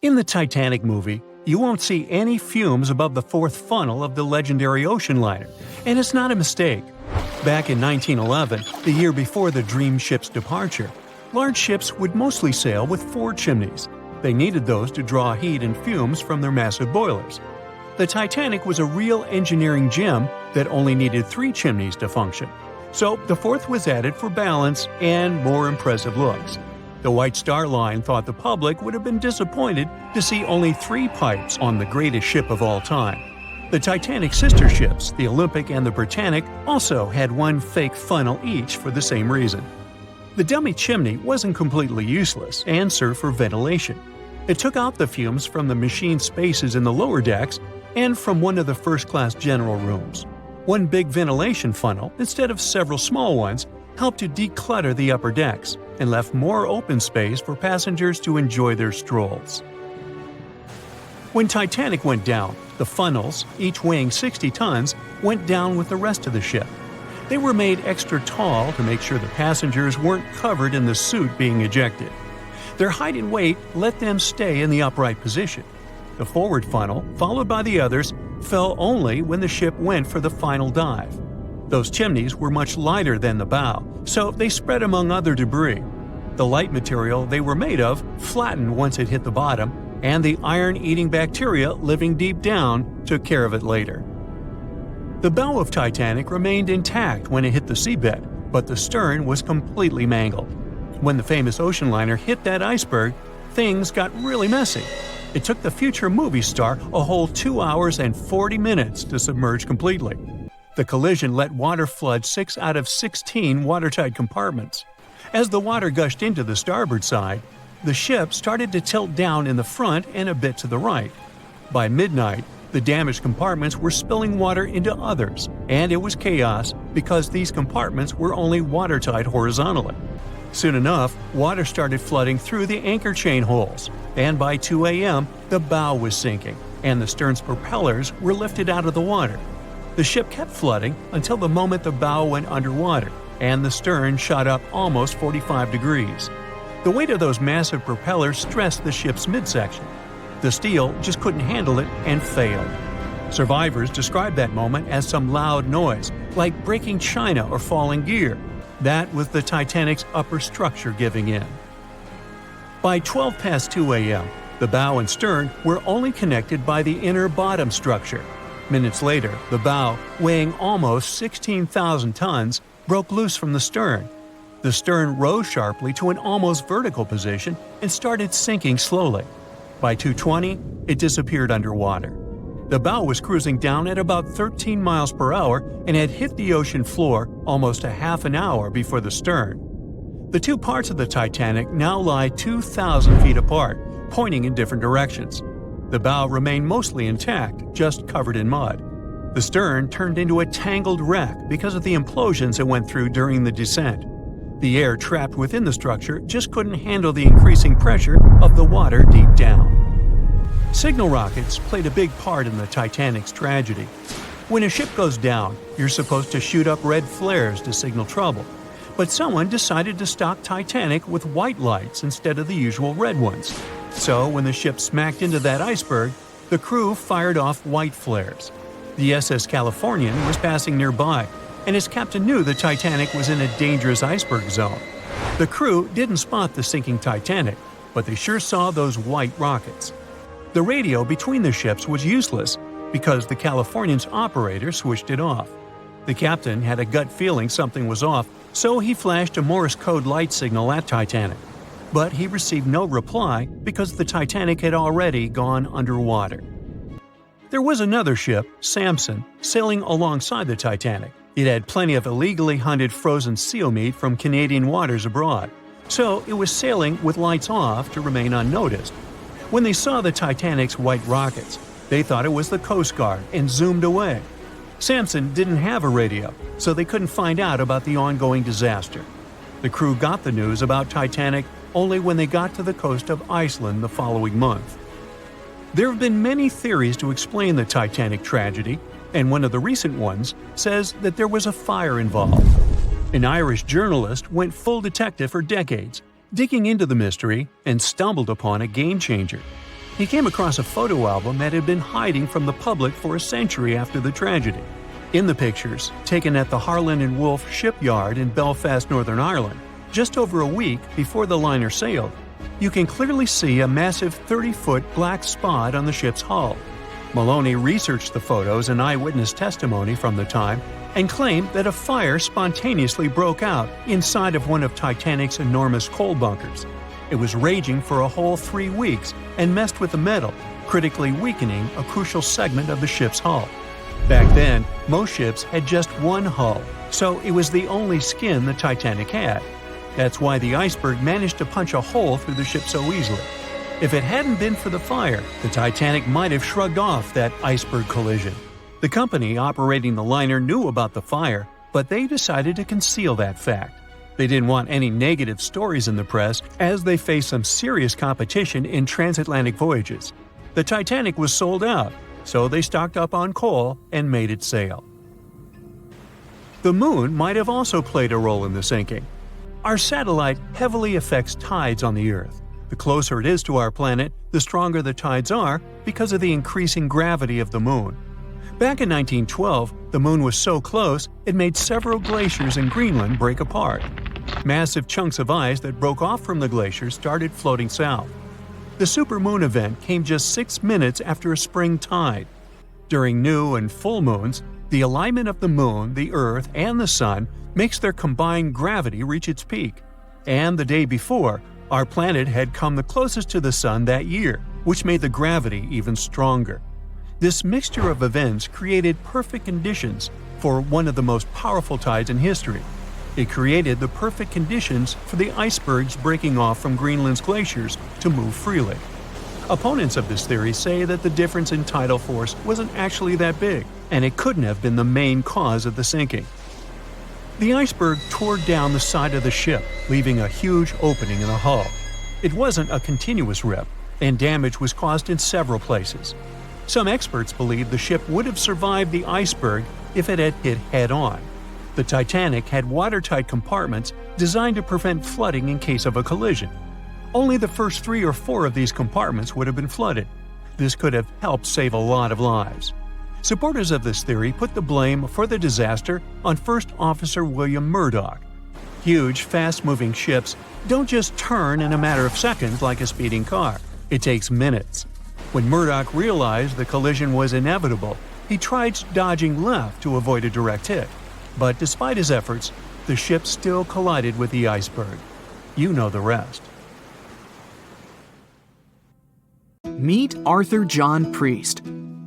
In the Titanic movie, you won't see any fumes above the fourth funnel of the legendary ocean liner, and it's not a mistake. Back in 1911, the year before the Dream ship's departure, large ships would mostly sail with 4 chimneys. They needed those to draw heat and fumes from their massive boilers. The Titanic was a real engineering gem that only needed 3 chimneys to function. So the fourth was added for balance and more impressive looks. The White Star Line thought the public would have been disappointed to see only 3 pipes on the greatest ship of all time. The Titanic's sister ships, the Olympic and the Britannic, also had 1 fake funnel each for the same reason. The dummy chimney wasn't completely useless and served for ventilation. It took out the fumes from the machine spaces in the lower decks and from one of the first-class general rooms. 1 big ventilation funnel, instead of several small ones, helped to declutter the upper decks and left more open space for passengers to enjoy their strolls. When Titanic went down, the funnels, each weighing 60 tons, went down with the rest of the ship. They were made extra tall to make sure the passengers weren't covered in the soot being ejected. Their height and weight let them stay in the upright position. The forward funnel, followed by the others, fell only when the ship went for the final dive. Those chimneys were much lighter than the bow, so they spread among other debris. The light material they were made of flattened once it hit the bottom, and the iron-eating bacteria living deep down took care of it later. The bow of Titanic remained intact when it hit the seabed, but the stern was completely mangled. When the famous ocean liner hit that iceberg, things got really messy. It took the future movie star a whole 2 hours and 40 minutes to submerge completely. The collision let water flood 6 out of 16 watertight compartments. As the water gushed into the starboard side, the ship started to tilt down in the front and a bit to the right. By midnight, the damaged compartments were spilling water into others, and it was chaos because these compartments were only watertight horizontally. Soon enough, water started flooding through the anchor chain holes, and by 2 a.m., the bow was sinking, and the stern's propellers were lifted out of the water. The ship kept flooding until the moment the bow went underwater, and the stern shot up almost 45 degrees. The weight of those massive propellers stressed the ship's midsection. The steel just couldn't handle it and failed. Survivors described that moment as some loud noise, like breaking china or falling gear. That was the Titanic's upper structure giving in. By 12 past 2 a.m., the bow and stern were only connected by the inner bottom structure. Minutes later, the bow, weighing almost 16,000 tons, broke loose from the stern. The stern rose sharply to an almost vertical position and started sinking slowly. By 2:20, it disappeared underwater. The bow was cruising down at about 13 miles per hour and had hit the ocean floor almost a half an hour before the stern. The 2 parts of the Titanic now lie 2,000 feet apart, pointing in different directions. The bow remained mostly intact, just covered in mud. The stern turned into a tangled wreck because of the implosions it went through during the descent. The air trapped within the structure just couldn't handle the increasing pressure of the water deep down. Signal rockets played a big part in the Titanic's tragedy. When a ship goes down, you're supposed to shoot up red flares to signal trouble. But someone decided to stock Titanic with white lights instead of the usual red ones. So when the ship smacked into that iceberg, the crew fired off white flares. The SS Californian was passing nearby, and his captain knew the Titanic was in a dangerous iceberg zone. The crew didn't spot the sinking Titanic, but they sure saw those white rockets. The radio between the ships was useless because the Californian's operator switched it off. The captain had a gut feeling something was off, so he flashed a Morse code light signal at Titanic. But he received no reply because the Titanic had already gone underwater. There was another ship, Samson, sailing alongside the Titanic. It had plenty of illegally hunted frozen seal meat from Canadian waters abroad, so it was sailing with lights off to remain unnoticed. When they saw the Titanic's white rockets, they thought it was the Coast Guard and zoomed away. Samson didn't have a radio, so they couldn't find out about the ongoing disaster. The crew got the news about Titanic only when they got to the coast of Iceland the following month. There have been many theories to explain the Titanic tragedy, and one of the recent ones says that there was a fire involved. An Irish journalist went full detective for decades, digging into the mystery, and stumbled upon a game-changer. He came across a photo album that had been hiding from the public for a century after the tragedy. In the pictures, taken at the Harland and Wolff shipyard in Belfast, Northern Ireland, just over a week before the liner sailed, you can clearly see a massive 30-foot black spot on the ship's hull. Maloney researched the photos and eyewitness testimony from the time and claimed that a fire spontaneously broke out inside of one of Titanic's enormous coal bunkers. It was raging for a whole 3 weeks and messed with the metal, critically weakening a crucial segment of the ship's hull. Back then, most ships had just one hull, so it was the only skin the Titanic had. That's why the iceberg managed to punch a hole through the ship so easily. If it hadn't been for the fire, the Titanic might have shrugged off that iceberg collision. The company operating the liner knew about the fire, but they decided to conceal that fact. They didn't want any negative stories in the press as they faced some serious competition in transatlantic voyages. The Titanic was sold out, so they stocked up on coal and made it sail. The moon might have also played a role in the sinking. Our satellite heavily affects tides on the Earth. The closer it is to our planet, the stronger the tides are because of the increasing gravity of the moon. Back in 1912, the moon was so close it made several glaciers in Greenland break apart. Massive chunks of ice that broke off from the glaciers started floating south. The supermoon event came just 6 minutes after a spring tide. During new and full moons, the alignment of the moon, the Earth, and the sun makes their combined gravity reach its peak. And the day before, our planet had come the closest to the sun that year, which made the gravity even stronger. This mixture of events created perfect conditions for one of the most powerful tides in history. It created the perfect conditions for the icebergs breaking off from Greenland's glaciers to move freely. Opponents of this theory say that the difference in tidal force wasn't actually that big, and it couldn't have been the main cause of the sinking. The iceberg tore down the side of the ship, leaving a huge opening in the hull. It wasn't a continuous rip, and damage was caused in several places. Some experts believe the ship would have survived the iceberg if it had hit head-on. The Titanic had watertight compartments designed to prevent flooding in case of a collision. Only the first 3 or 4 of these compartments would have been flooded. This could have helped save a lot of lives. Supporters of this theory put the blame for the disaster on First Officer William Murdoch. Huge, fast-moving ships don't just turn in a matter of seconds like a speeding car. It takes minutes. When Murdoch realized the collision was inevitable, he tried dodging left to avoid a direct hit. But despite his efforts, the ship still collided with the iceberg. You know the rest. Meet Arthur John Priest.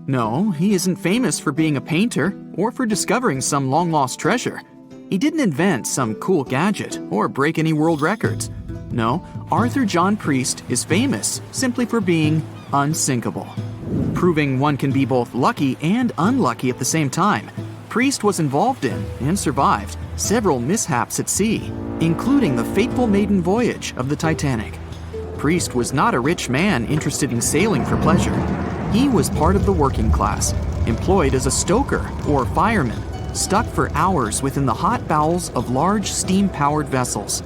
No, he isn't famous for being a painter or for discovering some long-lost treasure. He didn't invent some cool gadget or break any world records. No, Arthur John Priest is famous simply for being unsinkable. Proving one can be both lucky and unlucky at the same time, Priest was involved in and survived several mishaps at sea, including the fateful maiden voyage of the Titanic. Priest was not a rich man interested in sailing for pleasure. He was part of the working class, employed as a stoker or fireman, stuck for hours within the hot bowels of large steam-powered vessels.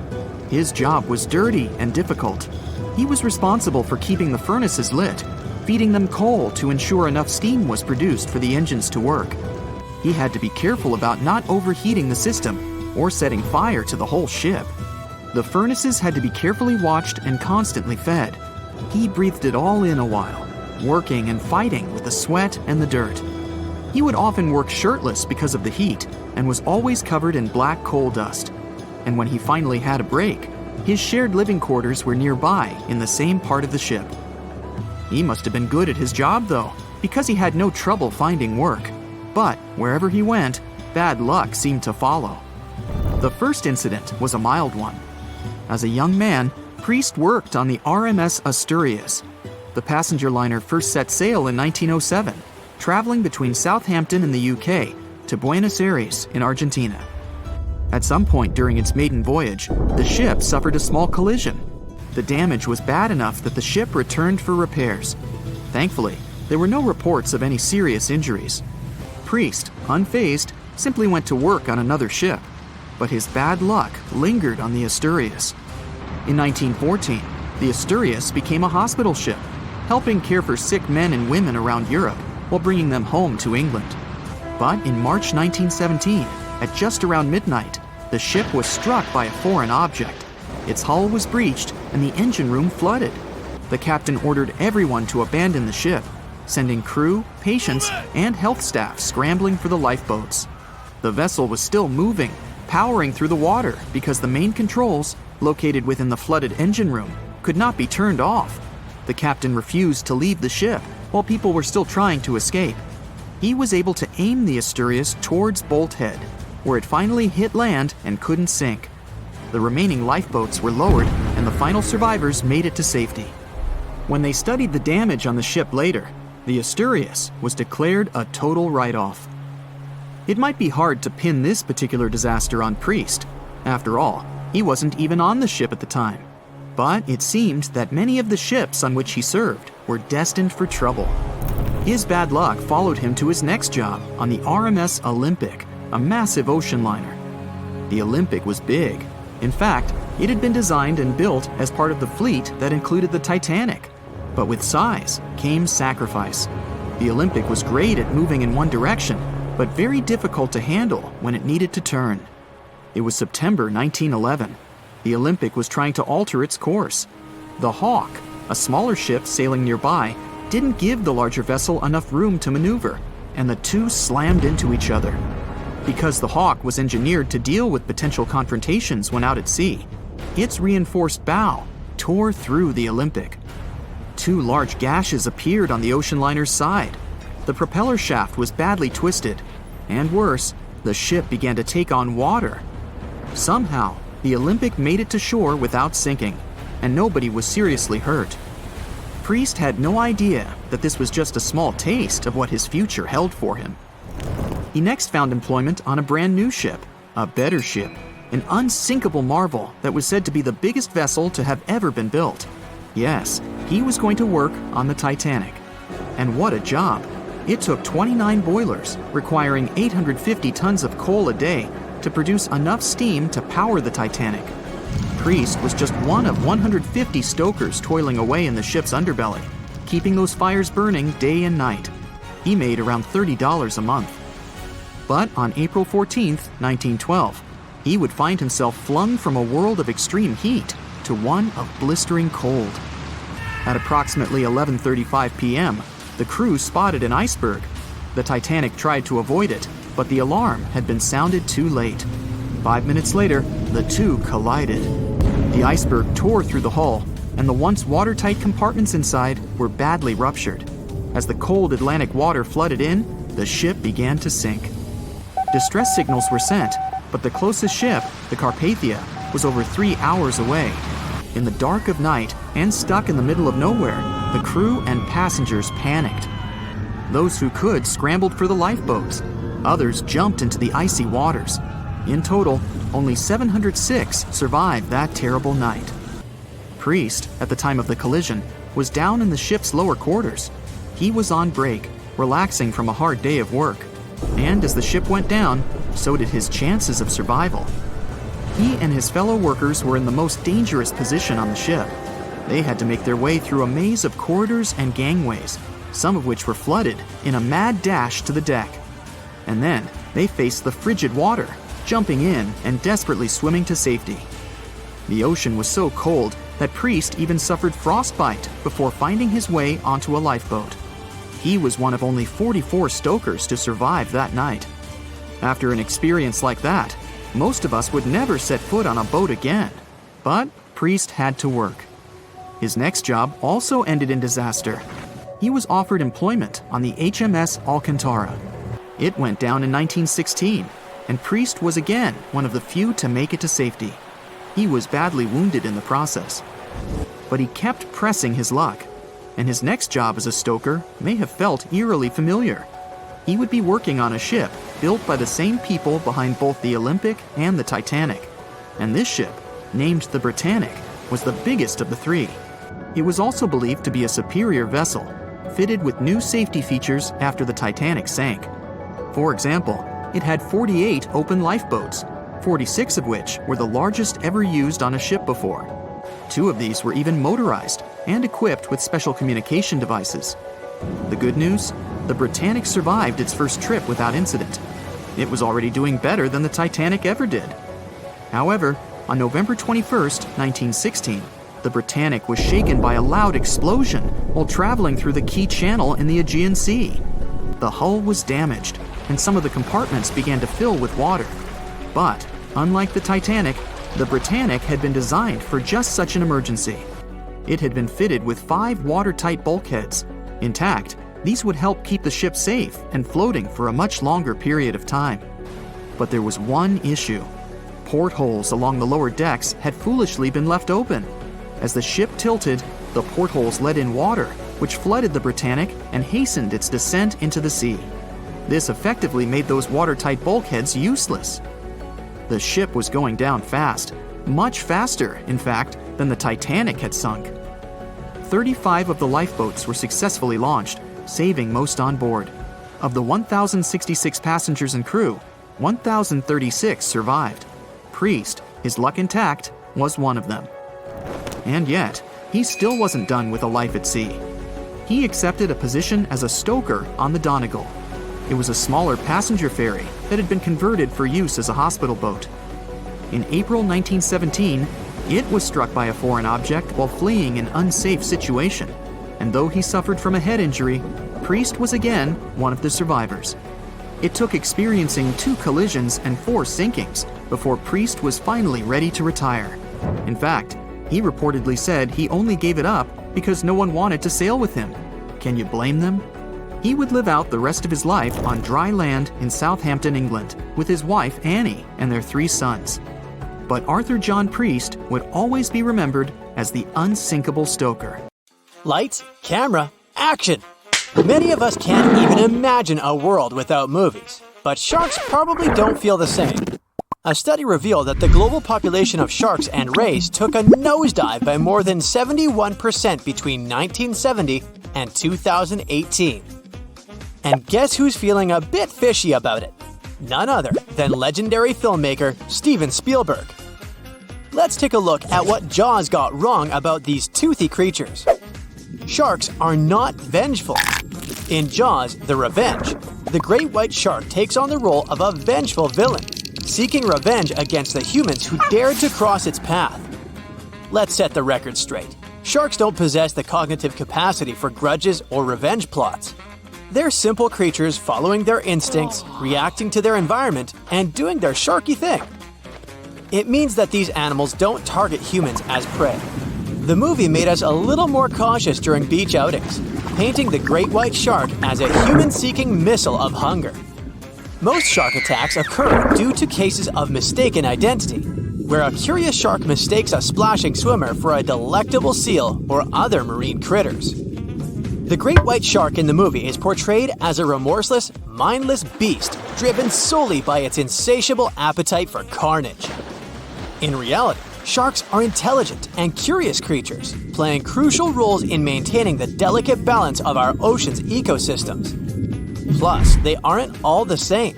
His job was dirty and difficult. He was responsible for keeping the furnaces lit, feeding them coal to ensure enough steam was produced for the engines to work. He had to be careful about not overheating the system or setting fire to the whole ship. The furnaces had to be carefully watched and constantly fed. He breathed it all in a while, working and fighting with the sweat and the dirt. He would often work shirtless because of the heat and was always covered in black coal dust. And when he finally had a break, his shared living quarters were nearby in the same part of the ship. He must have been good at his job, though, because he had no trouble finding work. But wherever he went, bad luck seemed to follow. The first incident was a mild one. As a young man, Priest worked on the RMS Asturias. The passenger liner first set sail in 1907, traveling between Southampton in the UK to Buenos Aires in Argentina. At some point during its maiden voyage, the ship suffered a small collision. The damage was bad enough that the ship returned for repairs. Thankfully, there were no reports of any serious injuries. Priest, unfazed, simply went to work on another ship, but his bad luck lingered on the Asturias. In 1914, the Asturias became a hospital ship. helping care for sick men and women around Europe while bringing them home to England. But in March 1917, at just around midnight, the ship was struck by a foreign object. Its hull was breached and the engine room flooded. The captain ordered everyone to abandon the ship, sending crew, patients, and health staff scrambling for the lifeboats. The vessel was still moving, powering through the water because the main controls, located within the flooded engine room, could not be turned off. The captain refused to leave the ship while people were still trying to escape. He was able to aim the Asturias towards Bolt Head, where it finally hit land and couldn't sink. The remaining lifeboats were lowered and the final survivors made it to safety. When they studied the damage on the ship later, the Asturias was declared a total write-off. It might be hard to pin this particular disaster on Priest. After all, he wasn't even on the ship at the time. But it seemed that many of the ships on which he served were destined for trouble. His bad luck followed him to his next job on the RMS Olympic, a massive ocean liner. The Olympic was big. In fact, it had been designed and built as part of the fleet that included the Titanic. But with size came sacrifice. The Olympic was great at moving in one direction, but very difficult to handle when it needed to turn. It was September 1911. The Olympic was trying to alter its course. The Hawk, a smaller ship sailing nearby, didn't give the larger vessel enough room to maneuver, and the two slammed into each other. Because the Hawk was engineered to deal with potential confrontations when out at sea, its reinforced bow tore through the Olympic. Two large gashes appeared on the ocean liner's side. The propeller shaft was badly twisted, and worse, the ship began to take on water. Somehow, the Olympic made it to shore without sinking, and nobody was seriously hurt. Priest had no idea that this was just a small taste of what his future held for him. He next found employment on a brand new ship, a better ship, an unsinkable marvel that was said to be the biggest vessel to have ever been built. Yes, he was going to work on the Titanic. And what a job! It took 29 boilers, requiring 850 tons of coal a day to produce enough steam to power the Titanic. Priest was just one of 150 stokers toiling away in the ship's underbelly, keeping those fires burning day and night. He made around $30 a month. But on April 14, 1912, he would find himself flung from a world of extreme heat to one of blistering cold. At approximately 11:35 p.m., the crew spotted an iceberg. The Titanic tried to avoid it, but the alarm had been sounded too late. 5 minutes later, the two collided. The iceberg tore through the hull, and the once watertight compartments inside were badly ruptured. As the cold Atlantic water flooded in, the ship began to sink. Distress signals were sent, but the closest ship, the Carpathia, was over 3 hours away. In the dark of night and stuck in the middle of nowhere, the crew and passengers panicked. Those who could scrambled for the lifeboats. Others jumped into the icy waters. In total, only 706 survived that terrible night. Priest, at the time of the collision, was down in the ship's lower quarters. He was on break, relaxing from a hard day of work. And as the ship went down, so did his chances of survival. He and his fellow workers were in the most dangerous position on the ship. They had to make their way through a maze of corridors and gangways, some of which were flooded, in a mad dash to the deck. And then they faced the frigid water, jumping in and desperately swimming to safety. The ocean was so cold that Priest even suffered frostbite before finding his way onto a lifeboat. He was one of only 44 stokers to survive that night. After an experience like that, most of us would never set foot on a boat again. But Priest had to work. His next job also ended in disaster. He was offered employment on the HMS Alcantara. It went down in 1916, and Priest was again one of the few to make it to safety. He was badly wounded in the process. But he kept pressing his luck, and his next job as a stoker may have felt eerily familiar. He would be working on a ship built by the same people behind both the Olympic and the Titanic. And this ship, named the Britannic, was the biggest of the three. It was also believed to be a superior vessel, fitted with new safety features after the Titanic sank. For example, it had 48 open lifeboats, 46 of which were the largest ever used on a ship before. 2 of these were even motorized and equipped with special communication devices. The good news? The Britannic survived its first trip without incident. It was already doing better than the Titanic ever did. However, on November 21, 1916, the Britannic was shaken by a loud explosion while traveling through the key channel in the Aegean Sea. The hull was damaged, and some of the compartments began to fill with water. But, unlike the Titanic, the Britannic had been designed for just such an emergency. It had been fitted with 5 watertight bulkheads. Intact, these would help keep the ship safe and floating for a much longer period of time. But there was one issue. Portholes along the lower decks had foolishly been left open. As the ship tilted, the portholes let in water, which flooded the Britannic and hastened its descent into the sea. This effectively made those watertight bulkheads useless. The ship was going down fast, much faster, in fact, than the Titanic had sunk. 35 of the lifeboats were successfully launched, saving most on board. Of the 1,066 passengers and crew, 1,036 survived. Priest, his luck intact, was one of them. And yet, he still wasn't done with a life at sea. He accepted a position as a stoker on the Donegal. It was a smaller passenger ferry that had been converted for use as a hospital boat. In April 1917, it was struck by a foreign object while fleeing an unsafe situation, and though he suffered from a head injury, Priest was again one of the survivors. It took experiencing 2 collisions and 4 sinkings before Priest was finally ready to retire. In fact, he reportedly said he only gave it up because no one wanted to sail with him. Can you blame them? He would live out the rest of his life on dry land in Southampton, England, with his wife Annie and their 3 sons. But Arthur John Priest would always be remembered as the unsinkable stoker. Lights, camera, action! Many of us can't even imagine a world without movies, but sharks probably don't feel the same. A study revealed that the global population of sharks and rays took a nosedive by more than 71% between 1970 and 2018. And guess who's feeling a bit fishy about it? None other than legendary filmmaker Steven Spielberg. Let's take a look at what Jaws got wrong about these toothy creatures. Sharks are not vengeful. In Jaws: The Revenge, the great white shark takes on the role of a vengeful villain, seeking revenge against the humans who dared to cross its path. Let's set the record straight. Sharks don't possess the cognitive capacity for grudges or revenge plots. They're simple creatures following their instincts, reacting to their environment, and doing their sharky thing. It means that these animals don't target humans as prey. The movie made us a little more cautious during beach outings, painting the great white shark as a human-seeking missile of hunger. Most shark attacks occur due to cases of mistaken identity, where a curious shark mistakes a splashing swimmer for a delectable seal or other marine critters. The great white shark in the movie is portrayed as a remorseless, mindless beast driven solely by its insatiable appetite for carnage. In reality, sharks are intelligent and curious creatures, playing crucial roles in maintaining the delicate balance of our ocean's ecosystems. Plus, they aren't all the same.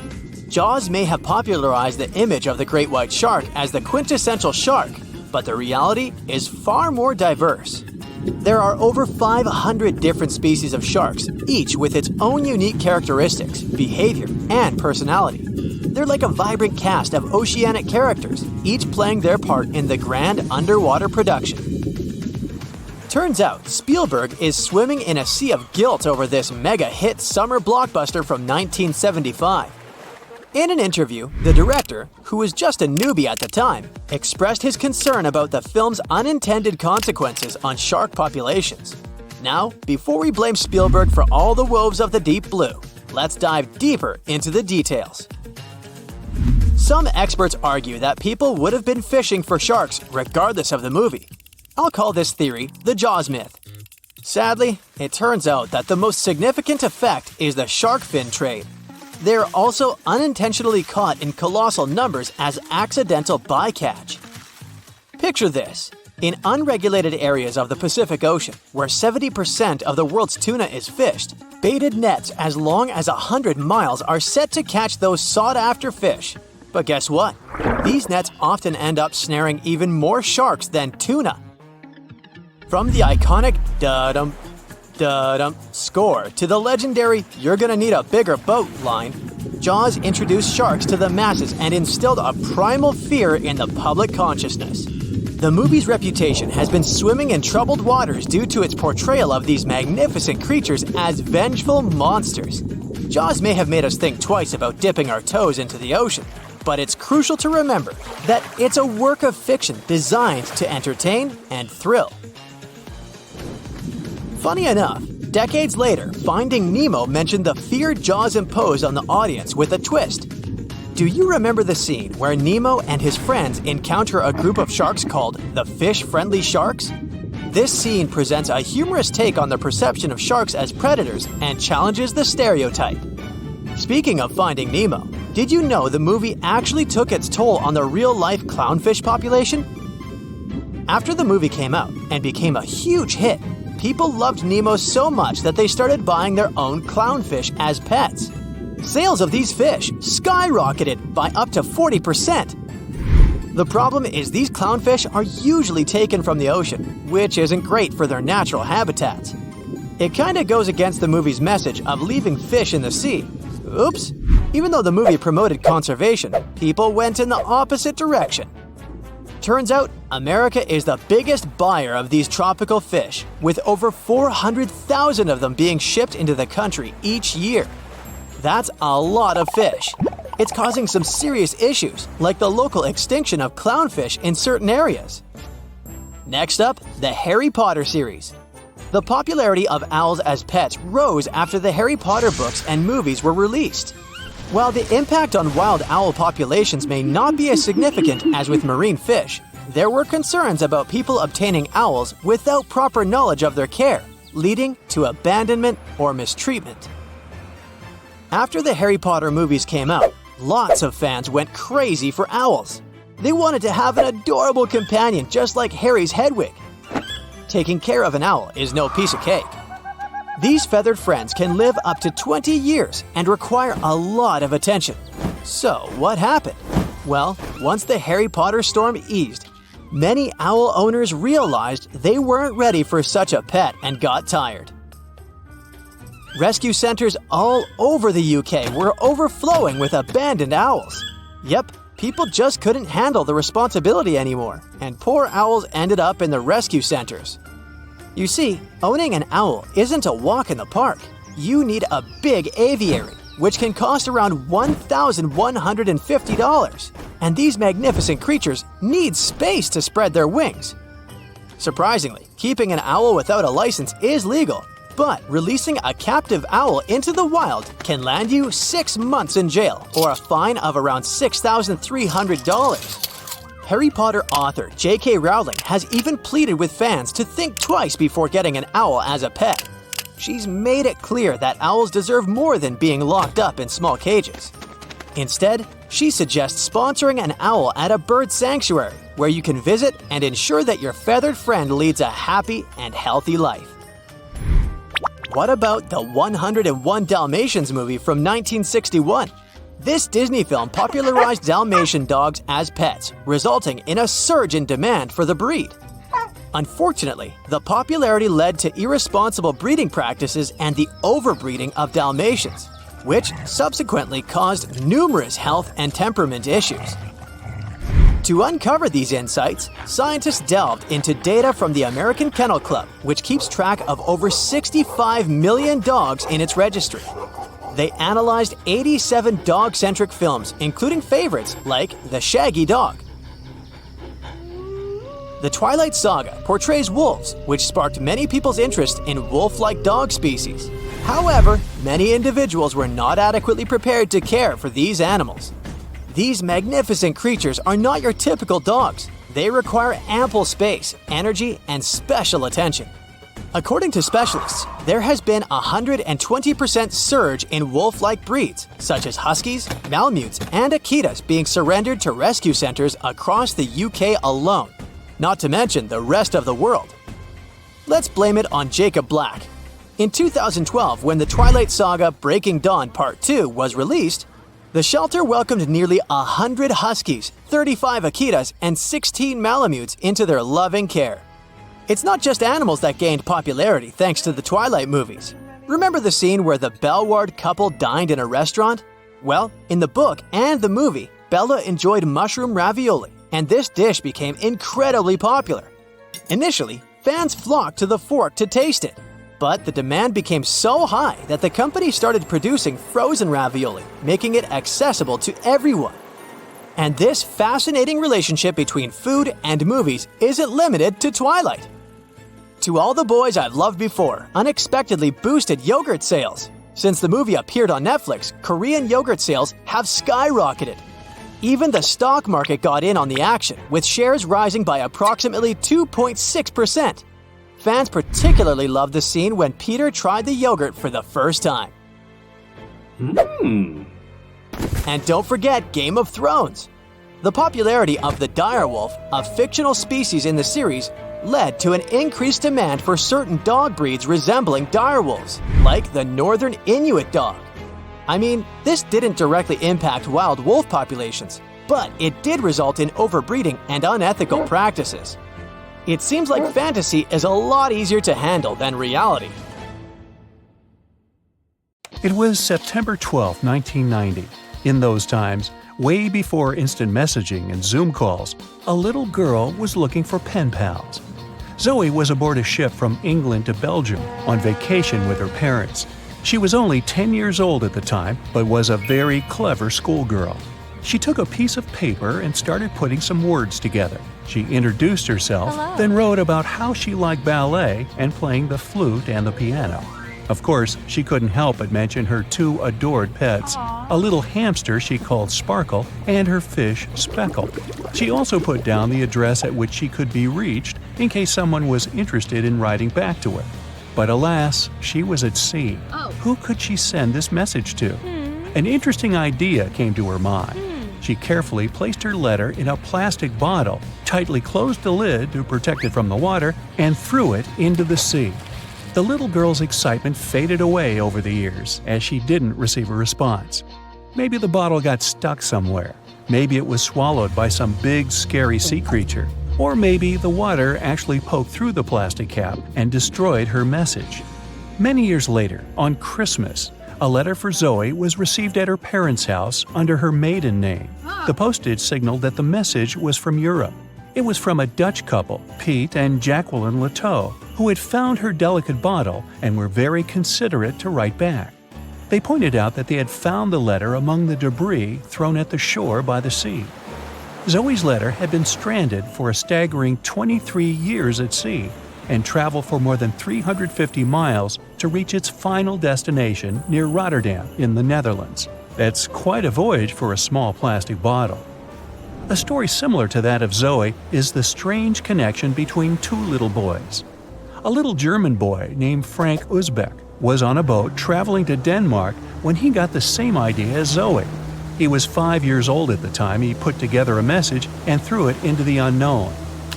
Jaws may have popularized the image of the great white shark as the quintessential shark, but the reality is far more diverse. There are over 500 different species of sharks, each with its own unique characteristics, behavior, and personality. They're like a vibrant cast of oceanic characters, each playing their part in the grand underwater production. Turns out, Spielberg is swimming in a sea of guilt over this mega-hit summer blockbuster from 1975. In an interview, the director, who was just a newbie at the time, expressed his concern about the film's unintended consequences on shark populations. Now, before we blame Spielberg for all the woes of the deep blue, let's dive deeper into the details. Some experts argue that people would have been fishing for sharks regardless of the movie. I'll call this theory the Jaws myth. Sadly, it turns out that the most significant effect is the shark fin trade. They are also unintentionally caught in colossal numbers as accidental bycatch. Picture this. In unregulated areas of the Pacific Ocean, where 70% of the world's tuna is fished, baited nets as long as 100 miles are set to catch those sought-after fish. But guess what? These nets often end up snaring even more sharks than tuna. From the iconic da-dum, da-dum score to the legendary "you're gonna need a bigger boat" line, Jaws introduced sharks to the masses and instilled a primal fear in the public consciousness. The movie's reputation has been swimming in troubled waters due to its portrayal of these magnificent creatures as vengeful monsters. Jaws may have made us think twice about dipping our toes into the ocean, but it's crucial to remember that it's a work of fiction designed to entertain and thrill. Funny enough, decades later, Finding Nemo mentioned the fear Jaws imposed on the audience with a twist. Do you remember the scene where Nemo and his friends encounter a group of sharks called the fish-friendly sharks? This scene presents a humorous take on the perception of sharks as predators and challenges the stereotype. Speaking of Finding Nemo, did you know the movie actually took its toll on the real-life clownfish population? After the movie came out and became a huge hit, people loved Nemo so much that they started buying their own clownfish as pets. Sales of these fish skyrocketed by up to 40%. The problem is these clownfish are usually taken from the ocean, which isn't great for their natural habitats. It kinda goes against the movie's message of leaving fish in the sea. Oops! Even though the movie promoted conservation, people went in the opposite direction. Turns out, America is the biggest buyer of these tropical fish, with over 400,000 of them being shipped into the country each year. That's a lot of fish. It's causing some serious issues, like the local extinction of clownfish in certain areas. Next up, the Harry Potter series. The popularity of owls as pets rose after the Harry Potter books and movies were released. While the impact on wild owl populations may not be as significant as with marine fish, there were concerns about people obtaining owls without proper knowledge of their care, leading to abandonment or mistreatment. After the Harry Potter movies came out, lots of fans went crazy for owls. They wanted to have an adorable companion just like Harry's Hedwig. Taking care of an owl is no piece of cake. These feathered friends can live up to 20 years and require a lot of attention. So, what happened? Well, once the Harry Potter storm eased, many owl owners realized they weren't ready for such a pet and got tired. Rescue centers all over the UK were overflowing with abandoned owls. Yep, people just couldn't handle the responsibility anymore, and poor owls ended up in the rescue centers. You see, owning an owl isn't a walk in the park. You need a big aviary, which can cost around $1,150. And these magnificent creatures need space to spread their wings. Surprisingly, keeping an owl without a license is legal, but releasing a captive owl into the wild can land you 6 months in jail or a fine of around $6,300. Harry Potter author J.K. Rowling has even pleaded with fans to think twice before getting an owl as a pet. She's made it clear that owls deserve more than being locked up in small cages. Instead, she suggests sponsoring an owl at a bird sanctuary where you can visit and ensure that your feathered friend leads a happy and healthy life. What about the 101 Dalmatians movie from 1961? This Disney film popularized Dalmatian dogs as pets, resulting in a surge in demand for the breed. Unfortunately, the popularity led to irresponsible breeding practices and the overbreeding of Dalmatians, which subsequently caused numerous health and temperament issues. To uncover these insights, scientists delved into data from the American Kennel Club, which keeps track of over 65 million dogs in its registry. They analyzed 87 dog-centric films, including favorites like The Shaggy Dog. The Twilight Saga portrays wolves, which sparked many people's interest in wolf-like dog species. However, many individuals were not adequately prepared to care for these animals. These magnificent creatures are not your typical dogs. They require ample space, energy, and special attention. According to specialists, there has been a 120% surge in wolf-like breeds, such as Huskies, Malamutes, and Akitas being surrendered to rescue centers across the UK alone, not to mention the rest of the world. Let's blame it on Jacob Black. In 2012, when the Twilight Saga Breaking Dawn Part 2 was released, the shelter welcomed nearly 100 Huskies, 35 Akitas, and 16 Malamutes into their loving care. It's not just animals that gained popularity thanks to the Twilight movies. Remember the scene where the Bellward couple dined in a restaurant? Well, in the book and the movie, Bella enjoyed mushroom ravioli, and this dish became incredibly popular. Initially, fans flocked to the fort to taste it, but the demand became so high that the company started producing frozen ravioli, making it accessible to everyone. And this fascinating relationship between food and movies isn't limited to Twilight. To All the Boys I've Loved Before unexpectedly boosted yogurt sales. Since the movie appeared on Netflix, Korean yogurt sales have skyrocketed. Even the stock market got in on the action, with shares rising by approximately 2.6%. Fans particularly loved the scene when Peter tried the yogurt for the first time. And don't forget Game of Thrones. The popularity of the direwolf, a fictional species in the series, led to an increased demand for certain dog breeds resembling direwolves, like the Northern Inuit dog. I mean, this didn't directly impact wild wolf populations, but it did result in overbreeding and unethical practices. It seems like fantasy is a lot easier to handle than reality. It was September 12, 1990. In those times, way before instant messaging and Zoom calls, a little girl was looking for pen pals. Zoe was aboard a ship from England to Belgium on vacation with her parents. She was only 10 years old at the time, but was a very clever schoolgirl. She took a piece of paper and started putting some words together. She introduced herself, then wrote about how she liked ballet and playing the flute and the piano. Of course, she couldn't help but mention her two adored pets, a little hamster she called Sparkle and her fish Speckle. She also put down the address at which she could be reached in case someone was interested in writing back to her. But alas, she was at sea. Who could she send this message to? An interesting idea came to her mind. She carefully placed her letter in a plastic bottle, tightly closed the lid to protect it from the water, and threw it into the sea. The little girl's excitement faded away over the years as she didn't receive a response. Maybe the bottle got stuck somewhere. Maybe it was swallowed by some big, scary sea creature. Or maybe the water actually poked through the plastic cap and destroyed her message. Many years later, on Christmas, a letter for Zoe was received at her parents' house under her maiden name. The postage signaled that the message was from Europe. It was from a Dutch couple, Piet and Jacqueline Lateau, who had found her delicate bottle and were very considerate to write back. They pointed out that they had found the letter among the debris thrown at the shore by the sea. Zoe's letter had been stranded for a staggering 23 years at sea and traveled for more than 350 miles to reach its final destination near Rotterdam in the Netherlands. That's quite a voyage for a small plastic bottle. A story similar to that of Zoe is the strange connection between two little boys. A little German boy named Frank Uzbek was on a boat traveling to Denmark when he got the same idea as Zoe. He was 5 years old at the time he put together a message and threw it into the unknown.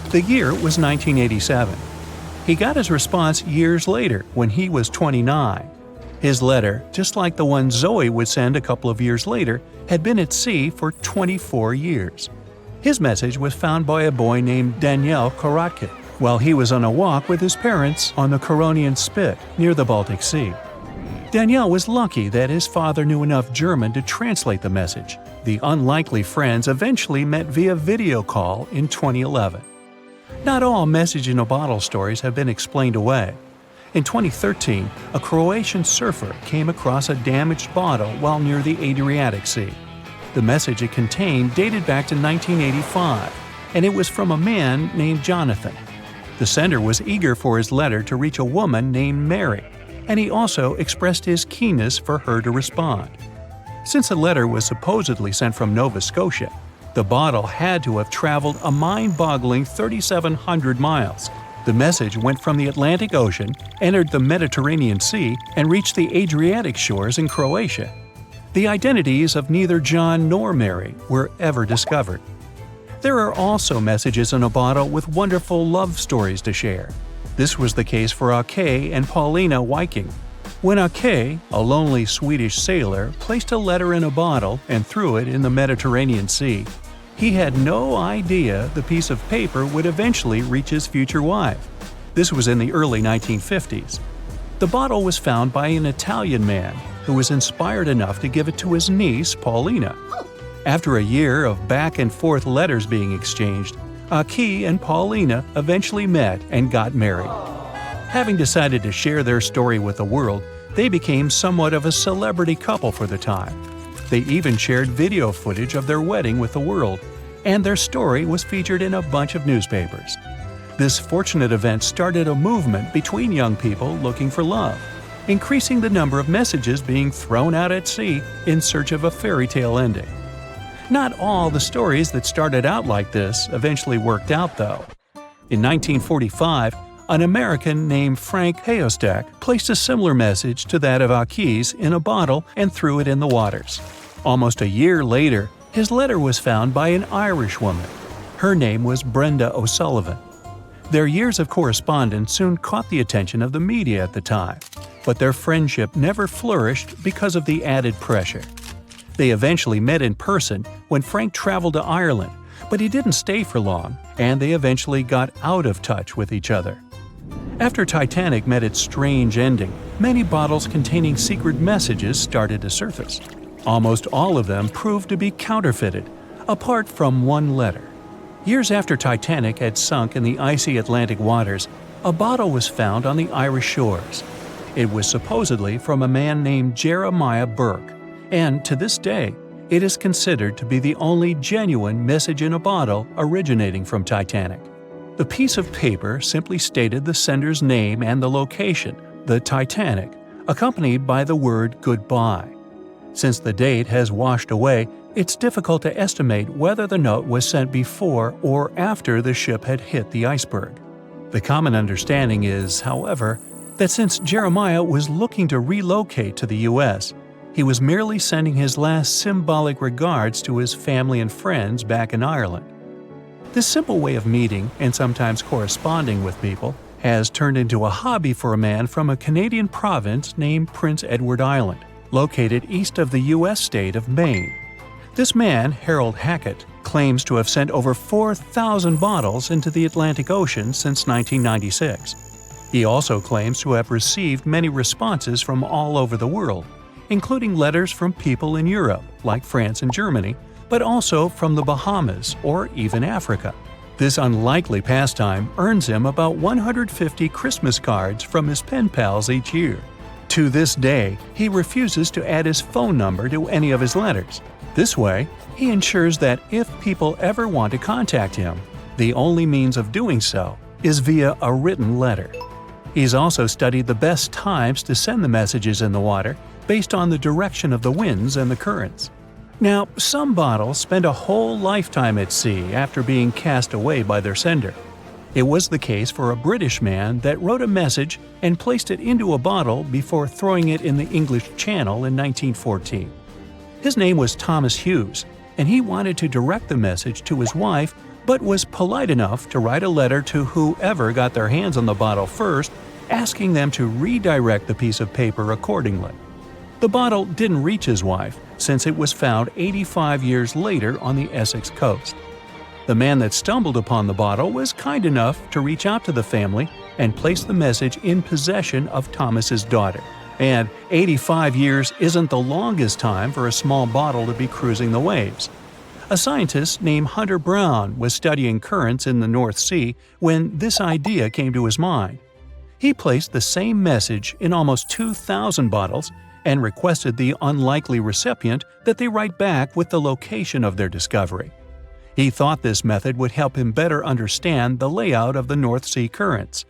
The year was 1987. He got his response years later when he was 29. His letter, just like the one Zoe would send a couple of years later, had been at sea for 24 years. His message was found by a boy named Daniel Korotkin while he was on a walk with his parents on the Curonian Spit near the Baltic Sea. Daniel was lucky that his father knew enough German to translate the message. The unlikely friends eventually met via video call in 2011. Not all message-in-a-bottle stories have been explained away. In 2013, a Croatian surfer came across a damaged bottle while near the Adriatic Sea. The message it contained dated back to 1985, and it was from a man named Jonathan. The sender was eager for his letter to reach a woman named Mary, and he also expressed his keenness for her to respond. Since the letter was supposedly sent from Nova Scotia, the bottle had to have traveled a mind-boggling 3,700 miles. The message went from the Atlantic Ocean, entered the Mediterranean Sea, and reached the Adriatic shores in Croatia. The identities of neither John nor Mary were ever discovered. There are also messages in a bottle with wonderful love stories to share. This was the case for Ake and Paulina Viking. When Ake, a lonely Swedish sailor, placed a letter in a bottle and threw it in the Mediterranean Sea, he had no idea the piece of paper would eventually reach his future wife. This was in the early 1950s. The bottle was found by an Italian man who was inspired enough to give it to his niece, Paulina. After a year of back-and-forth letters being exchanged, Aki and Paulina eventually met and got married. Having decided to share their story with the world, they became somewhat of a celebrity couple for the time. They even shared video footage of their wedding with the world, and their story was featured in a bunch of newspapers. This fortunate event started a movement between young people looking for love, increasing the number of messages being thrown out at sea in search of a fairy tale ending. Not all the stories that started out like this eventually worked out, though. In 1945, an American named Frank Hayostek placed a similar message to that of Aki's in a bottle and threw it in the waters. Almost a year later, his letter was found by an Irish woman. Her name was Brenda O'Sullivan. Their years of correspondence soon caught the attention of the media at the time, but their friendship never flourished because of the added pressure. They eventually met in person when Frank traveled to Ireland, but he didn't stay for long, and they eventually got out of touch with each other. After Titanic met its strange ending, many bottles containing secret messages started to surface. Almost all of them proved to be counterfeited, apart from one letter. Years after Titanic had sunk in the icy Atlantic waters, a bottle was found on the Irish shores. It was supposedly from a man named Jeremiah Burke, and to this day, it is considered to be the only genuine message in a bottle originating from Titanic. The piece of paper simply stated the sender's name and the location, the Titanic, accompanied by the word goodbye. Since the date has washed away, it's difficult to estimate whether the note was sent before or after the ship had hit the iceberg. The common understanding is, however, that since Jeremiah was looking to relocate to the U.S., he was merely sending his last symbolic regards to his family and friends back in Ireland. This simple way of meeting and sometimes corresponding with people has turned into a hobby for a man from a Canadian province named Prince Edward Island, located east of the U.S. state of Maine. This man, Harold Hackett, claims to have sent over 4,000 bottles into the Atlantic Ocean since 1996. He also claims to have received many responses from all over the world, including letters from people in Europe, like France and Germany, but also from the Bahamas or even Africa. This unlikely pastime earns him about 150 Christmas cards from his pen pals each year. To this day, he refuses to add his phone number to any of his letters. This way, he ensures that if people ever want to contact him, the only means of doing so is via a written letter. He's also studied the best times to send the messages in the water based on the direction of the winds and the currents. Now, some bottles spend a whole lifetime at sea after being cast away by their sender. It was the case for a British man that wrote a message and placed it into a bottle before throwing it in the English Channel in 1914. His name was Thomas Hughes, and he wanted to direct the message to his wife, but was polite enough to write a letter to whoever got their hands on the bottle first, asking them to redirect the piece of paper accordingly. The bottle didn't reach his wife, since it was found 85 years later on the Essex coast. The man that stumbled upon the bottle was kind enough to reach out to the family and place the message in possession of Thomas's daughter. And 85 years isn't the longest time for a small bottle to be cruising the waves. A scientist named Hunter Brown was studying currents in the North Sea when this idea came to his mind. He placed the same message in almost 2,000 bottles and requested the unlikely recipient that they write back with the location of their discovery. He thought this method would help him better understand the layout of the North Sea currents.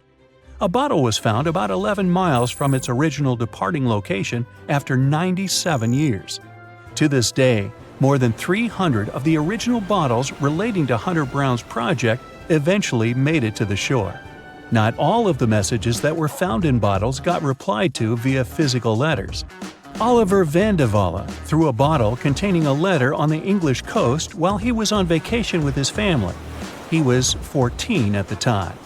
A bottle was found about 11 miles from its original departing location after 97 years. To this day, more than 300 of the original bottles relating to Hunter Brown's project eventually made it to the shore. Not all of the messages that were found in bottles got replied to via physical letters. Oliver van de Walle threw a bottle containing a letter on the English coast while he was on vacation with his family. He was 14 at the time.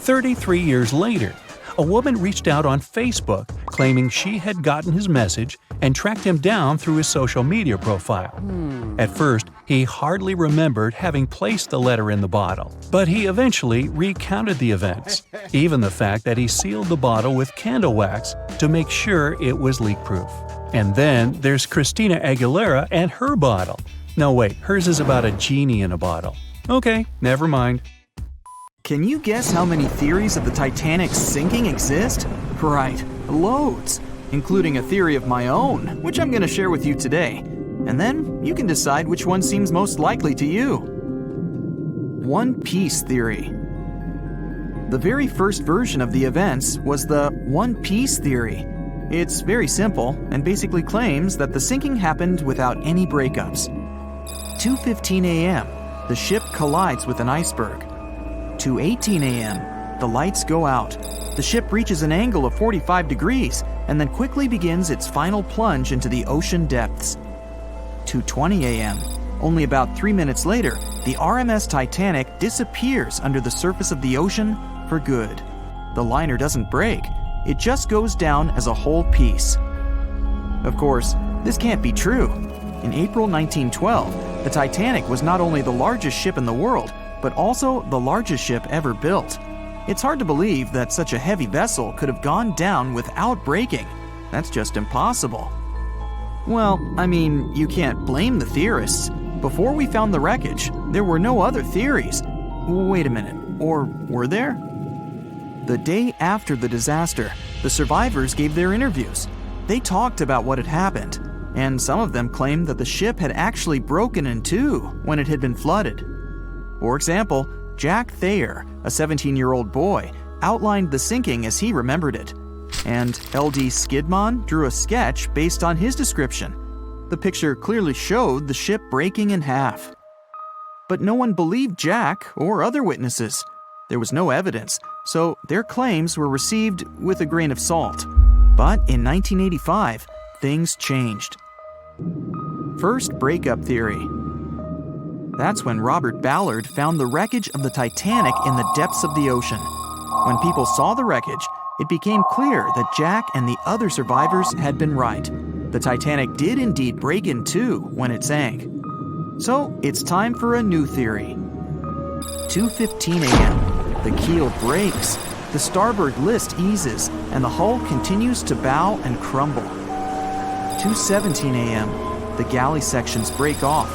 33 years later, a woman reached out on Facebook claiming she had gotten his message and tracked him down through his social media profile. At first, he hardly remembered having placed the letter in the bottle, but he eventually recounted the events, even the fact that he sealed the bottle with candle wax to make sure it was leak-proof. And then there's Christina Aguilera and her bottle. No, wait, hers is about a genie in a bottle. Okay, never mind. Can you guess how many theories of the Titanic's sinking exist? Right, loads, including a theory of my own, which I'm going to share with you today. And then you can decide which one seems most likely to you. One Piece theory. The very first version of the events was the One Piece theory. It's very simple and basically claims that the sinking happened without any breakups. 2:15 a.m., the ship collides with an iceberg. 2:18 a.m., the lights go out. The ship reaches an angle of 45 degrees and then quickly begins its final plunge into the ocean depths. 2:20 a.m., only about 3 minutes later, the RMS Titanic disappears under the surface of the ocean for good. The liner doesn't break, it just goes down as a whole piece. Of course, this can't be true. In April 1912, the Titanic was not only the largest ship in the world, but also the largest ship ever built. It's hard to believe that such a heavy vessel could have gone down without breaking. That's just impossible. Well, I mean, you can't blame the theorists. Before we found the wreckage, there were no other theories. Wait a minute, or were there? The day after the disaster, the survivors gave their interviews. They talked about what had happened, and some of them claimed that the ship had actually broken in two when it had been flooded. For example, Jack Thayer, a 17-year-old boy, outlined the sinking as he remembered it, and L.D. Skidmon drew a sketch based on his description. The picture clearly showed the ship breaking in half. But no one believed Jack or other witnesses. There was no evidence, so their claims were received with a grain of salt. But in 1985, things changed. First breakup theory. That's when Robert Ballard found the wreckage of the Titanic in the depths of the ocean. When people saw the wreckage, it became clear that Jack and the other survivors had been right. The Titanic did indeed break in two when it sank. So it's time for a new theory. 2:15 a.m. The keel breaks, the starboard list eases, and the hull continues to bow and crumble. 2:17 a.m. The galley sections break off.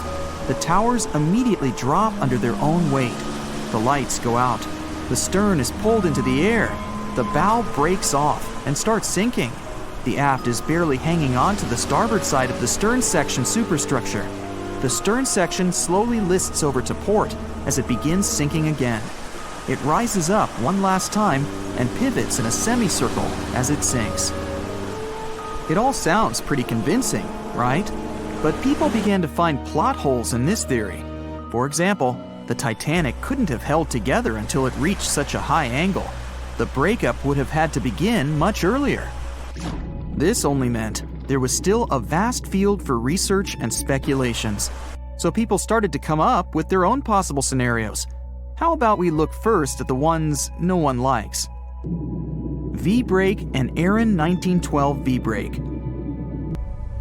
The towers immediately drop under their own weight. The lights go out. The stern is pulled into the air. The bow breaks off and starts sinking. The aft is barely hanging on to the starboard side of the stern section superstructure. The stern section slowly lists over to port as it begins sinking again. It rises up one last time and pivots in a semicircle as it sinks. It all sounds pretty convincing, right? But people began to find plot holes in this theory. For example, the Titanic couldn't have held together until it reached such a high angle. The breakup would have had to begin much earlier. This only meant there was still a vast field for research and speculations. So people started to come up with their own possible scenarios. How about we look first at the ones no one likes? V-brake and Aaron 1912 V-brake.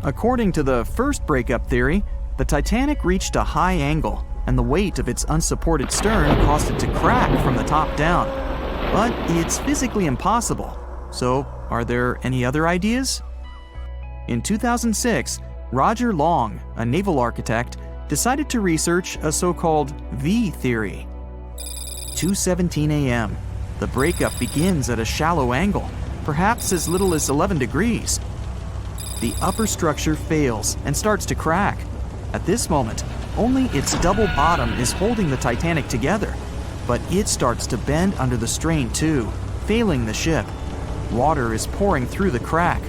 According to the first breakup theory, the Titanic reached a high angle, and the weight of its unsupported stern caused it to crack from the top down. But it's physically impossible. So, are there any other ideas? In 2006, Roger Long, a naval architect, decided to research a so-called V theory. 2:17 a.m. The breakup begins at a shallow angle, perhaps as little as 11 degrees. The upper structure fails and starts to crack. At this moment, only its double bottom is holding the Titanic together, but it starts to bend under the strain too, failing the ship. Water is pouring through the crack.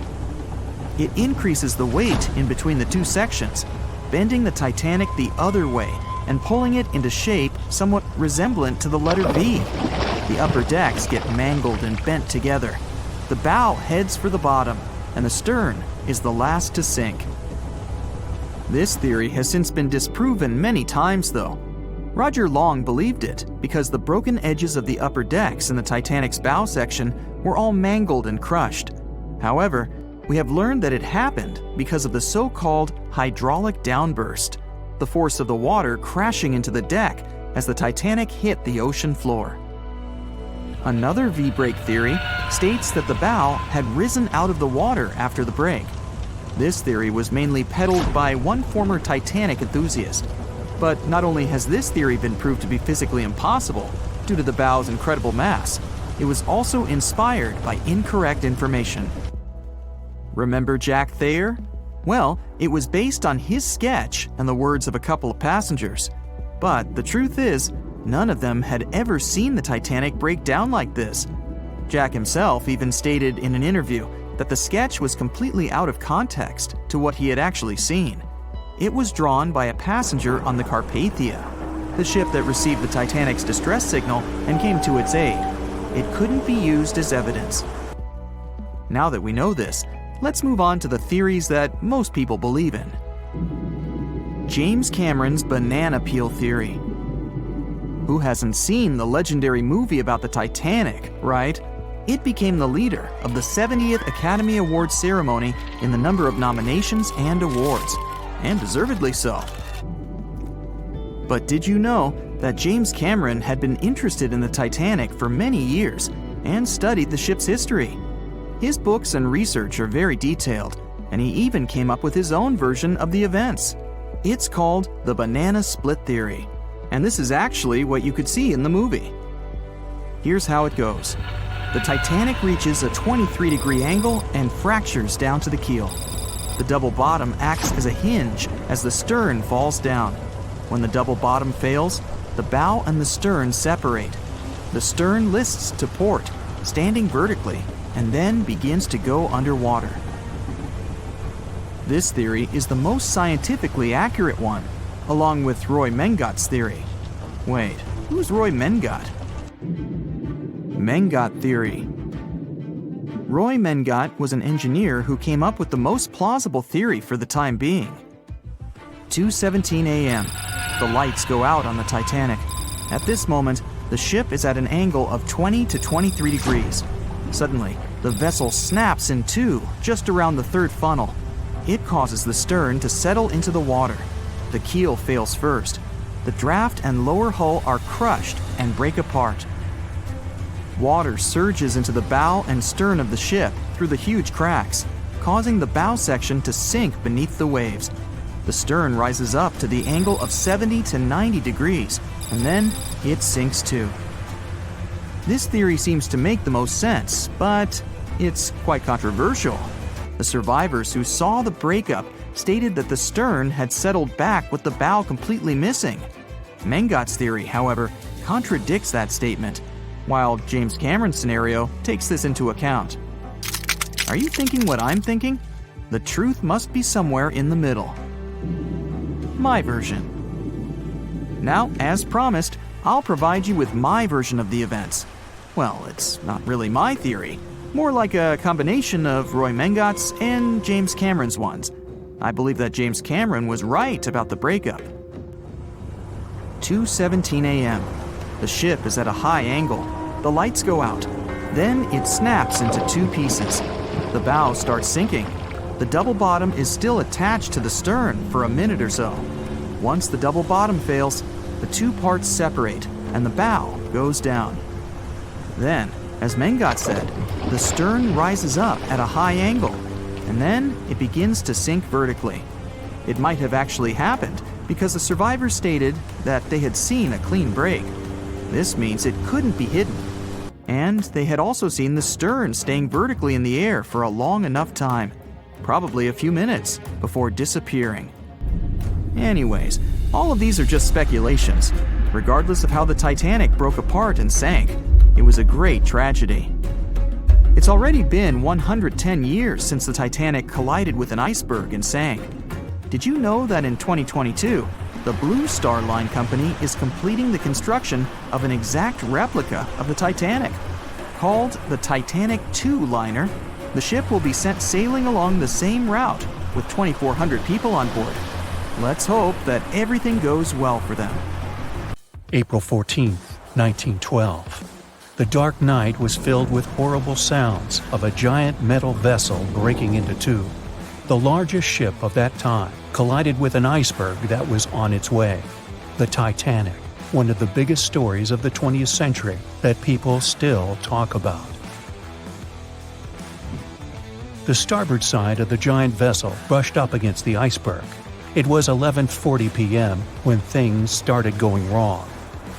It increases the weight in between the two sections, bending the Titanic the other way and pulling it into shape somewhat resemblant to the letter V. The upper decks get mangled and bent together. The bow heads for the bottom, and the stern is the last to sink. This theory has since been disproven many times, though. Roger Long believed it because the broken edges of the upper decks in the Titanic's bow section were all mangled and crushed. However, we have learned that it happened because of the so-called hydraulic downburst, the force of the water crashing into the deck as the Titanic hit the ocean floor. Another V-break theory states that the bow had risen out of the water after the break. This theory was mainly peddled by one former Titanic enthusiast. But not only has this theory been proved to be physically impossible due to the bow's incredible mass, it was also inspired by incorrect information. Remember Jack Thayer? Well, it was based on his sketch and the words of a couple of passengers. But the truth is, none of them had ever seen the Titanic break down like this. Jack himself even stated in an interview that the sketch was completely out of context to what he had actually seen. It was drawn by a passenger on the Carpathia, the ship that received the Titanic's distress signal and came to its aid. It couldn't be used as evidence. Now that we know this, let's move on to the theories that most people believe in. James Cameron's banana peel theory. Who hasn't seen the legendary movie about the Titanic, right? It became the leader of the 70th Academy Awards ceremony in the number of nominations and awards. And deservedly so. But did you know that James Cameron had been interested in the Titanic for many years and studied the ship's history? His books and research are very detailed, and he even came up with his own version of the events. It's called the banana split theory, and this is actually what you could see in the movie. Here's how it goes. The Titanic reaches a 23-degree angle and fractures down to the keel. The double bottom acts as a hinge as the stern falls down. When the double bottom fails, the bow and the stern separate. The stern lists to port, standing vertically, and then begins to go underwater. This theory is the most scientifically accurate one, along with Roy Mengat's theory. Wait, who's Roy Mengat? Mengat theory. Roy Mengat was an engineer who came up with the most plausible theory for the time being. 2:17 a.m. The lights go out on the Titanic. At this moment, the ship is at an angle of 20 to 23 degrees. Suddenly, the vessel snaps in two just around the third funnel. It causes the stern to settle into the water. The keel fails first. The draft and lower hull are crushed and break apart. Water surges into the bow and stern of the ship through the huge cracks, causing the bow section to sink beneath the waves. The stern rises up to the angle of 70 to 90 degrees, and then it sinks too. This theory seems to make the most sense, but it's quite controversial. The survivors who saw the breakup stated that the stern had settled back with the bow completely missing. Mengat's theory, however, contradicts that statement, while James Cameron's scenario takes this into account. Are you thinking what I'm thinking? The truth must be somewhere in the middle. My version. Now, as promised, I'll provide you with my version of the events. Well, it's not really my theory, more like a combination of Roy Mengat's and James Cameron's ones. I believe that James Cameron was right about the breakup. 2:17 a.m. The ship is at a high angle. The lights go out. Then it snaps into two pieces. The bow starts sinking. The double bottom is still attached to the stern for a minute or so. Once the double bottom fails, the two parts separate and the bow goes down. Then, as Mengat said, the stern rises up at a high angle, and then it begins to sink vertically. It might have actually happened because the survivors stated that they had seen a clean break. This means it couldn't be hidden. And they had also seen the stern staying vertically in the air for a long enough time, probably a few minutes, before disappearing. Anyways, all of these are just speculations. Regardless of how the Titanic broke apart and sank, it was a great tragedy. It's already been 110 years since the Titanic collided with an iceberg and sank. Did you know that in 2022, the Blue Star Line Company is completing the construction of an exact replica of the Titanic? Called the Titanic II liner, the ship will be sent sailing along the same route with 2,400 people on board. Let's hope that everything goes well for them. April 14, 1912. The dark night was filled with horrible sounds of a giant metal vessel breaking into two. The largest ship of that time collided with an iceberg that was on its way. The Titanic, one of the biggest stories of the 20th century that people still talk about. The starboard side of the giant vessel brushed up against the iceberg. It was 11:40 p.m. when things started going wrong.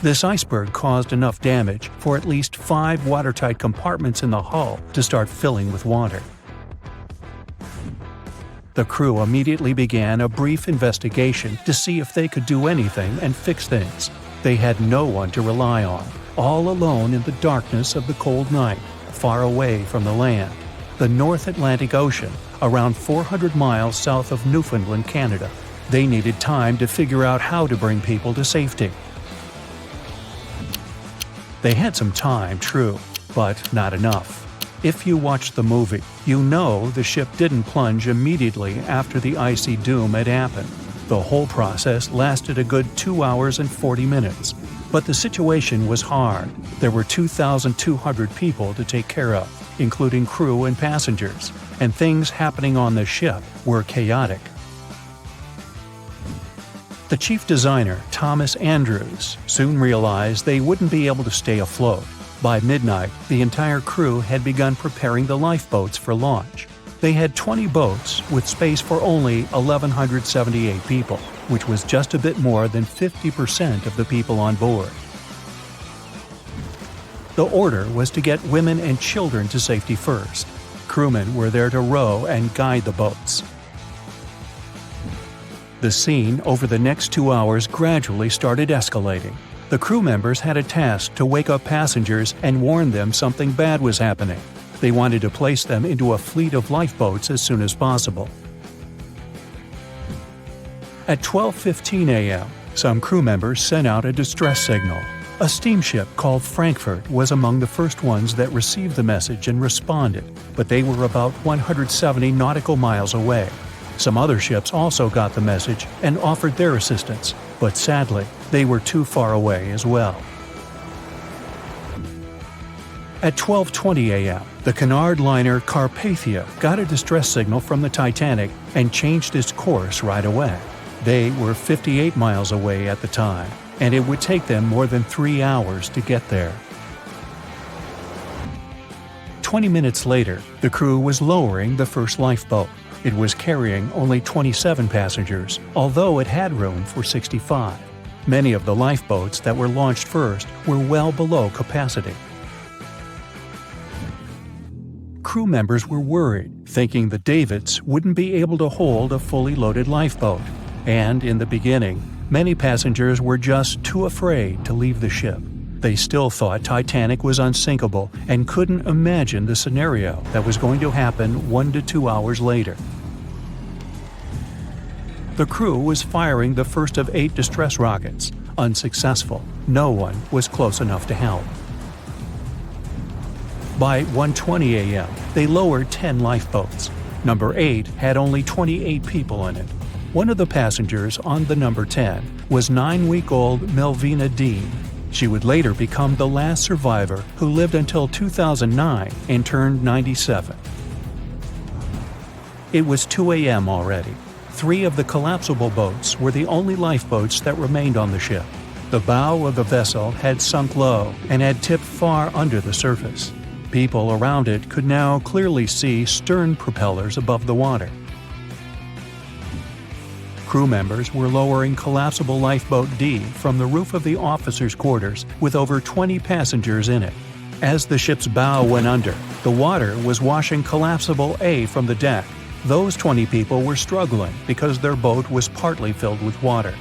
This iceberg caused enough damage for at least 5 watertight compartments in the hull to start filling with water. The crew immediately began a brief investigation to see if they could do anything and fix things. They had no one to rely on, all alone in the darkness of the cold night, far away from the land. The North Atlantic Ocean, around 400 miles south of Newfoundland, Canada. They needed time to figure out how to bring people to safety. They had some time, true, but not enough. If you watched the movie, you know the ship didn't plunge immediately after the icy doom had happened. The whole process lasted a good 2 hours and 40 minutes. But the situation was hard. There were 2,200 people to take care of, including crew and passengers, and things happening on the ship were chaotic. The chief designer, Thomas Andrews, soon realized they wouldn't be able to stay afloat. By midnight, the entire crew had begun preparing the lifeboats for launch. They had 20 boats with space for only 1,178 people, which was just a bit more than 50% of the people on board. The order was to get women and children to safety first. Crewmen were there to row and guide the boats. The scene over the next 2 hours gradually started escalating. The crew members had a task to wake up passengers and warn them something bad was happening. They wanted to place them into a fleet of lifeboats as soon as possible. At 12:15 a.m., some crew members sent out a distress signal. A steamship called Frankfurt was among the first ones that received the message and responded, but they were about 170 nautical miles away. Some other ships also got the message and offered their assistance, but sadly, they were too far away as well. At 12:20 a.m., the Cunard liner Carpathia got a distress signal from the Titanic and changed its course right away. They were 58 miles away at the time, and it would take them more than 3 hours to get there. 20 minutes later, the crew was lowering the first lifeboat. It was carrying only 27 passengers, although it had room for 65. Many of the lifeboats that were launched first were well below capacity. Crew members were worried, thinking the Davids wouldn't be able to hold a fully loaded lifeboat. And in the beginning, many passengers were just too afraid to leave the ship. They still thought Titanic was unsinkable and couldn't imagine the scenario that was going to happen 1 to 2 hours later. The crew was firing the first of 8 distress rockets. Unsuccessful. No one was close enough to help. By 1:20 a.m., they lowered 10 lifeboats. Number 8 had only 28 people in it. One of the passengers on the number 10 was 9-week-old Melvina Dean. She would later become the last survivor who lived until 2009 and turned 97. It was 2 a.m. already. 3 of the collapsible boats were the only lifeboats that remained on the ship. The bow of the vessel had sunk low and had tipped far under the surface. People around it could now clearly see stern propellers above the water. Crew members were lowering collapsible lifeboat D from the roof of the officers' quarters with over 20 passengers in it. As the ship's bow went under, the water was washing collapsible A from the deck. Those 20 people were struggling because their boat was partly filled with water.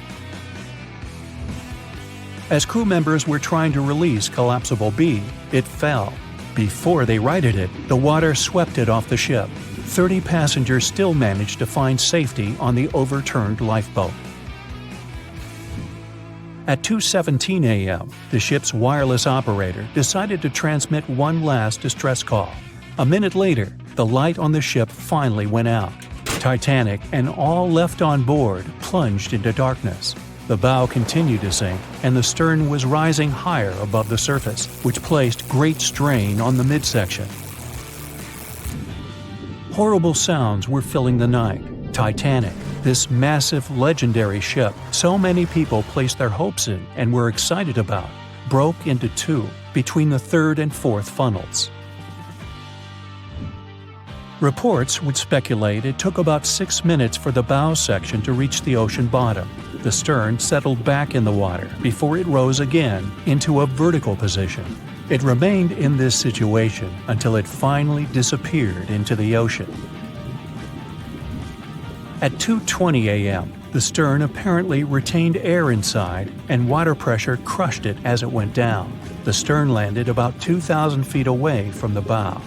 As crew members were trying to release collapsible B, it fell. Before they righted it, the water swept it off the ship. 30 passengers still managed to find safety on the overturned lifeboat. At 2:17 a.m., the ship's wireless operator decided to transmit one last distress call. A minute later, the light on the ship finally went out. Titanic and all left on board plunged into darkness. The bow continued to sink, and the stern was rising higher above the surface, which placed great strain on the midsection. Horrible sounds were filling the night. Titanic, this massive, legendary ship so many people placed their hopes in and were excited about, broke into two between the third and fourth funnels. Reports would speculate it took about 6 minutes for the bow section to reach the ocean bottom. The stern settled back in the water before it rose again into a vertical position. It remained in this situation until it finally disappeared into the ocean. At 2:20 a.m., the stern apparently retained air inside, and water pressure crushed it as it went down. The stern landed about 2,000 feet away from the bow.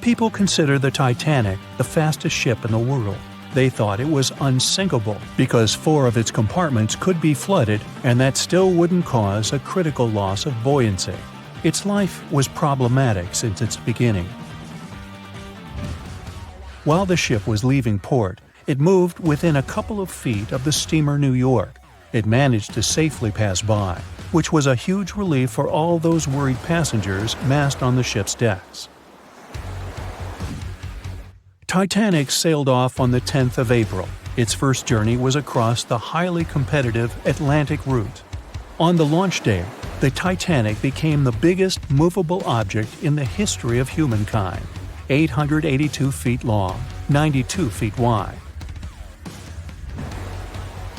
People consider the Titanic the fastest ship in the world. They thought it was unsinkable because 4 of its compartments could be flooded, and that still wouldn't cause a critical loss of buoyancy. Its life was problematic since its beginning. While the ship was leaving port, it moved within a couple of feet of the steamer New York. It managed to safely pass by, which was a huge relief for all those worried passengers massed on the ship's decks. Titanic sailed off on the 10th of April. Its first journey was across the highly competitive Atlantic route. On the launch day, the Titanic became the biggest movable object in the history of humankind, 882 feet long, 92 feet wide.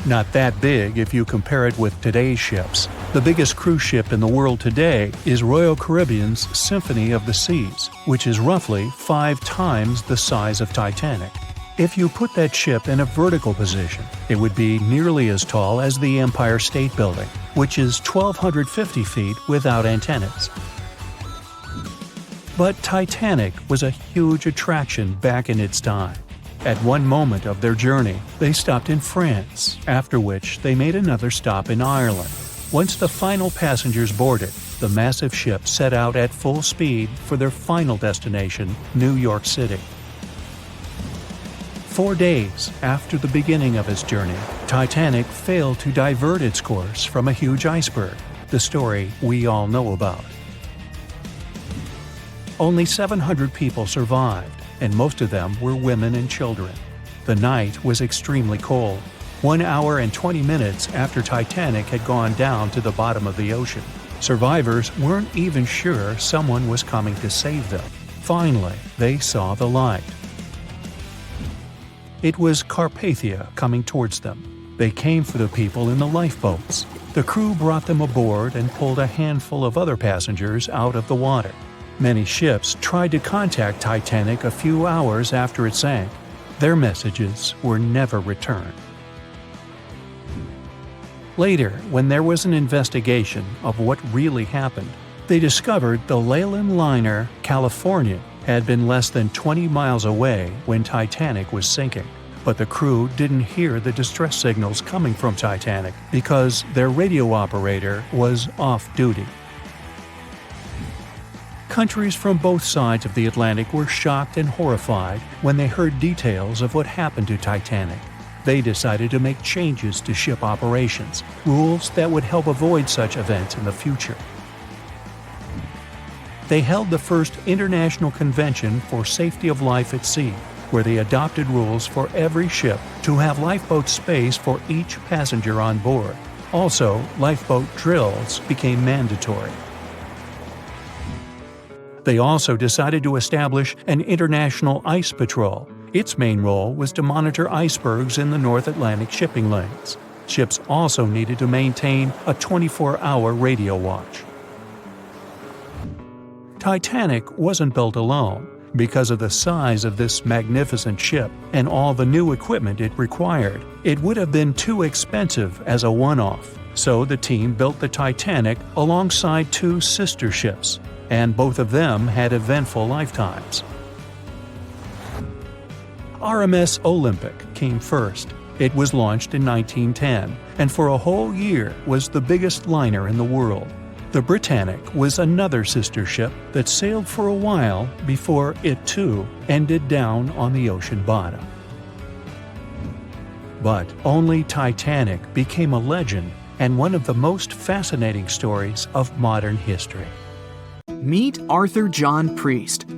Not that big if you compare it with today's ships. The biggest cruise ship in the world today is Royal Caribbean's Symphony of the Seas, which is roughly 5 times the size of Titanic. If you put that ship in a vertical position, it would be nearly as tall as the Empire State Building, which is 1,250 feet without antennas. But Titanic was a huge attraction back in its time. At one moment of their journey, they stopped in France, after which they made another stop in Ireland. Once the final passengers boarded, the massive ship set out at full speed for their final destination, New York City. 4 days after the beginning of its journey, Titanic failed to divert its course from a huge iceberg, the story we all know about. Only 700 people survived, and most of them were women and children. The night was extremely cold, 1 hour and 20 minutes after Titanic had gone down to the bottom of the ocean. Survivors weren't even sure someone was coming to save them. Finally, they saw the light. It was Carpathia coming towards them. They came for the people in the lifeboats. The crew brought them aboard and pulled a handful of other passengers out of the water. Many ships tried to contact Titanic a few hours after it sank. Their messages were never returned. Later, when there was an investigation of what really happened, they discovered the Leyland liner California had been less than 20 miles away when Titanic was sinking. But the crew didn't hear the distress signals coming from Titanic because their radio operator was off duty. Countries from both sides of the Atlantic were shocked and horrified when they heard details of what happened to Titanic. They decided to make changes to ship operations, rules that would help avoid such events in the future. They held the first International Convention for Safety of Life at Sea, where they adopted rules for every ship to have lifeboat space for each passenger on board. Also, lifeboat drills became mandatory. They also decided to establish an international ice patrol. Its main role was to monitor icebergs in the North Atlantic shipping lanes. Ships also needed to maintain a 24-hour radio watch. Titanic wasn't built alone. Because of the size of this magnificent ship and all the new equipment it required, it would have been too expensive as a one-off. So the team built the Titanic alongside 2 sister ships, and both of them had eventful lifetimes. RMS Olympic came first. It was launched in 1910, and for a whole year was the biggest liner in the world. The Britannic was another sister ship that sailed for a while before it too ended down on the ocean bottom. But only Titanic became a legend and one of the most fascinating stories of modern history. Meet Arthur John Priest.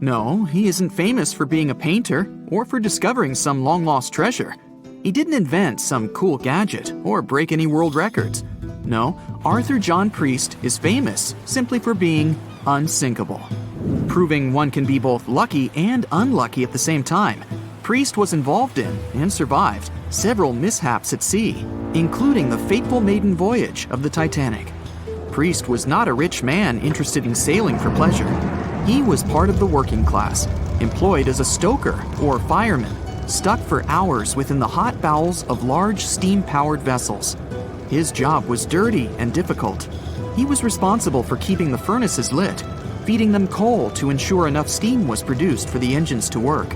No, he isn't famous for being a painter or for discovering some long-lost treasure. He didn't invent some cool gadget or break any world records. No, Arthur John Priest is famous simply for being unsinkable. Proving one can be both lucky and unlucky at the same time, Priest was involved in and survived several mishaps at sea, including the fateful maiden voyage of the Titanic. Priest was not a rich man interested in sailing for pleasure. He was part of the working class, employed as a stoker or fireman, stuck for hours within the hot bowels of large steam-powered vessels. His job was dirty and difficult. He was responsible for keeping the furnaces lit, feeding them coal to ensure enough steam was produced for the engines to work.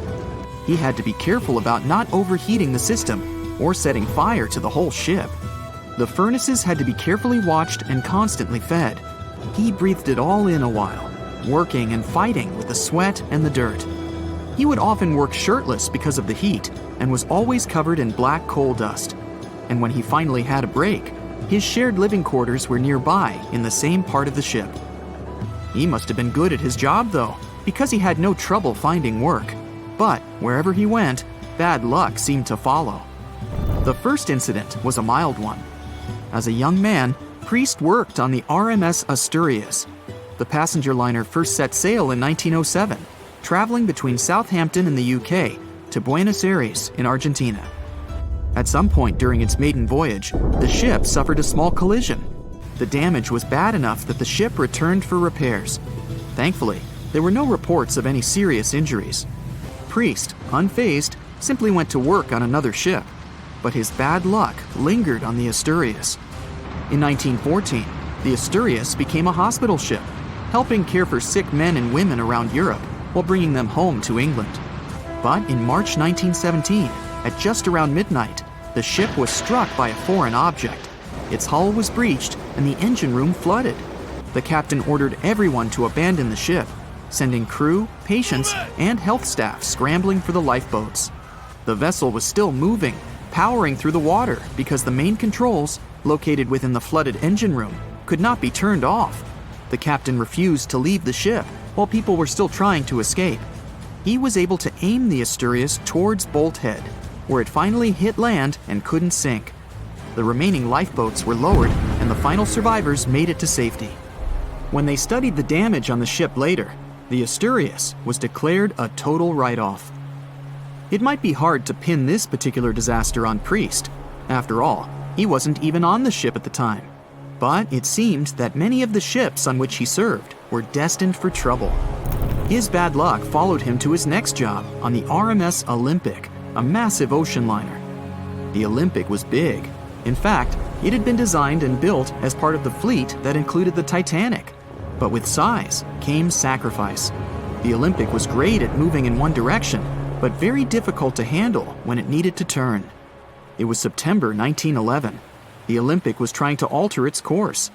He had to be careful about not overheating the system or setting fire to the whole ship. The furnaces had to be carefully watched and constantly fed. He breathed it all in a while, working and fighting with the sweat and the dirt. He would often work shirtless because of the heat and was always covered in black coal dust. And when he finally had a break, his shared living quarters were nearby in the same part of the ship. He must have been good at his job, though, because he had no trouble finding work. But wherever he went, bad luck seemed to follow. The first incident was a mild one. As a young man, Priest worked on the RMS Asturias. The passenger liner first set sail in 1907, traveling between Southampton in the UK to Buenos Aires in Argentina. At some point during its maiden voyage, the ship suffered a small collision. The damage was bad enough that the ship returned for repairs. Thankfully, there were no reports of any serious injuries. Priest, unfazed, simply went to work on another ship, but his bad luck lingered on the Asturias. In 1914, the Asturias became a hospital ship, helping care for sick men and women around Europe while bringing them home to England. But in March 1917, at just around midnight, the ship was struck by a foreign object. Its hull was breached and the engine room flooded. The captain ordered everyone to abandon the ship, sending crew, patients, and health staff scrambling for the lifeboats. The vessel was still moving, powering through the water because the main controls, located within the flooded engine room, could not be turned off. The captain refused to leave the ship while people were still trying to escape. He was able to aim the Asturias towards Bolt Head, where it finally hit land and couldn't sink. The remaining lifeboats were lowered and the final survivors made it to safety. When they studied the damage on the ship later, the Asturias was declared a total write-off. It might be hard to pin this particular disaster on Priest. After all, he wasn't even on the ship at the time. But it seemed that many of the ships on which he served were destined for trouble. His bad luck followed him to his next job on the RMS Olympic, a massive ocean liner. The Olympic was big. In fact, it had been designed and built as part of the fleet that included the Titanic. But with size came sacrifice. The Olympic was great at moving in one direction, but very difficult to handle when it needed to turn. It was September 1911. The Olympic was trying to alter its course.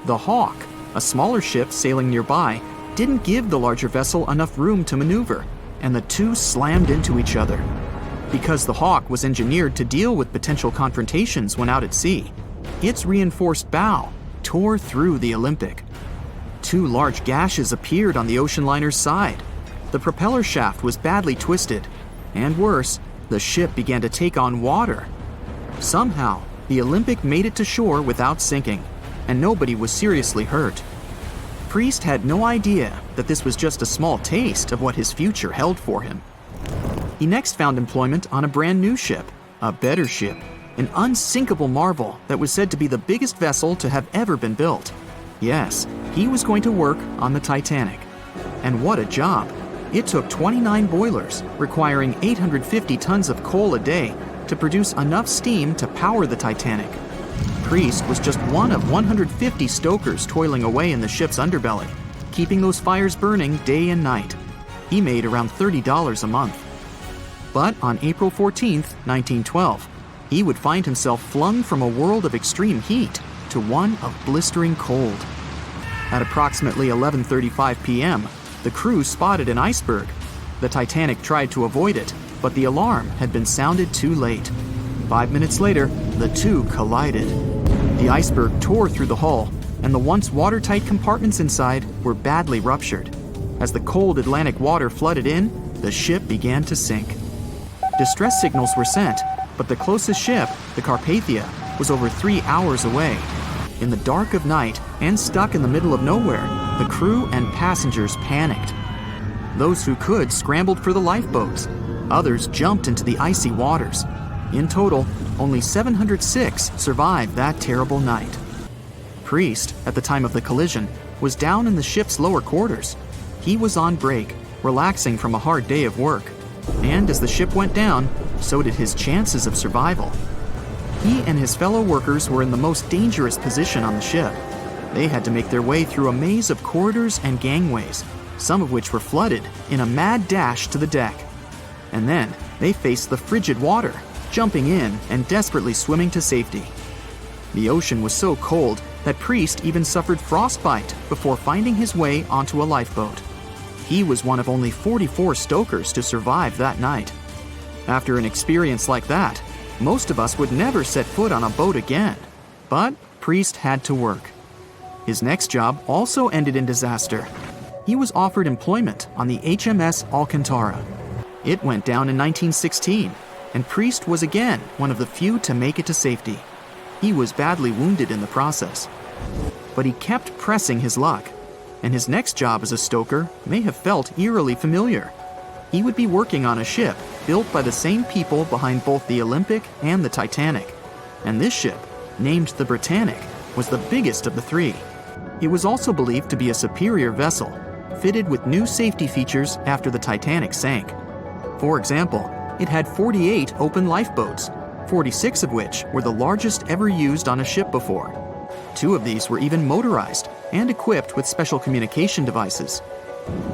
The Hawk, a smaller ship sailing nearby, didn't give the larger vessel enough room to maneuver, and the two slammed into each other. Because the Hawk was engineered to deal with potential confrontations when out at sea, its reinforced bow tore through the Olympic. Two large gashes appeared on the ocean liner's side. The propeller shaft was badly twisted, and worse, the ship began to take on water. Somehow, the Olympic made it to shore without sinking, and nobody was seriously hurt. Priest had no idea that this was just a small taste of what his future held for him. He next found employment on a brand new ship, a better ship, an unsinkable marvel that was said to be the biggest vessel to have ever been built. Yes, he was going to work on the Titanic. And what a job! It took 29 boilers, requiring 850 tons of coal a day to produce enough steam to power the Titanic. Priest was just one of 150 stokers toiling away in the ship's underbelly, keeping those fires burning day and night. He made around $30 a month. But on April 14, 1912, he would find himself flung from a world of extreme heat to one of blistering cold. At approximately 11:35 p.m., the crew spotted an iceberg. The Titanic tried to avoid it, but the alarm had been sounded too late. 5 minutes later, the two collided. The iceberg tore through the hull, and the once watertight compartments inside were badly ruptured. As the cold Atlantic water flooded in, the ship began to sink. Distress signals were sent, but the closest ship, the Carpathia, was over 3 hours away. In the dark of night and stuck in the middle of nowhere, the crew and passengers panicked. Those who could scrambled for the lifeboats. Others jumped into the icy waters. In total, only 706 survived that terrible night. Priest, at the time of the collision, was down in the ship's lower quarters. He was on break, relaxing from a hard day of work. And as the ship went down, so did his chances of survival. He and his fellow workers were in the most dangerous position on the ship. They had to make their way through a maze of corridors and gangways, some of which were flooded, in a mad dash to the deck. And then they faced the frigid water, jumping in and desperately swimming to safety. The ocean was so cold that Priest even suffered frostbite before finding his way onto a lifeboat. He was one of only 44 stokers to survive that night. After an experience like that, most of us would never set foot on a boat again. But Priest had to work. His next job also ended in disaster. He was offered employment on the HMS Alcantara. It went down in 1916, and Priest was again one of the few to make it to safety. He was badly wounded in the process. But he kept pressing his luck, and his next job as a stoker may have felt eerily familiar. He would be working on a ship built by the same people behind both the Olympic and the Titanic. And this ship, named the Britannic, was the biggest of the three. It was also believed to be a superior vessel, fitted with new safety features after the Titanic sank. For example, it had 48 open lifeboats, 46 of which were the largest ever used on a ship before. 2 of these were even motorized and equipped with special communication devices.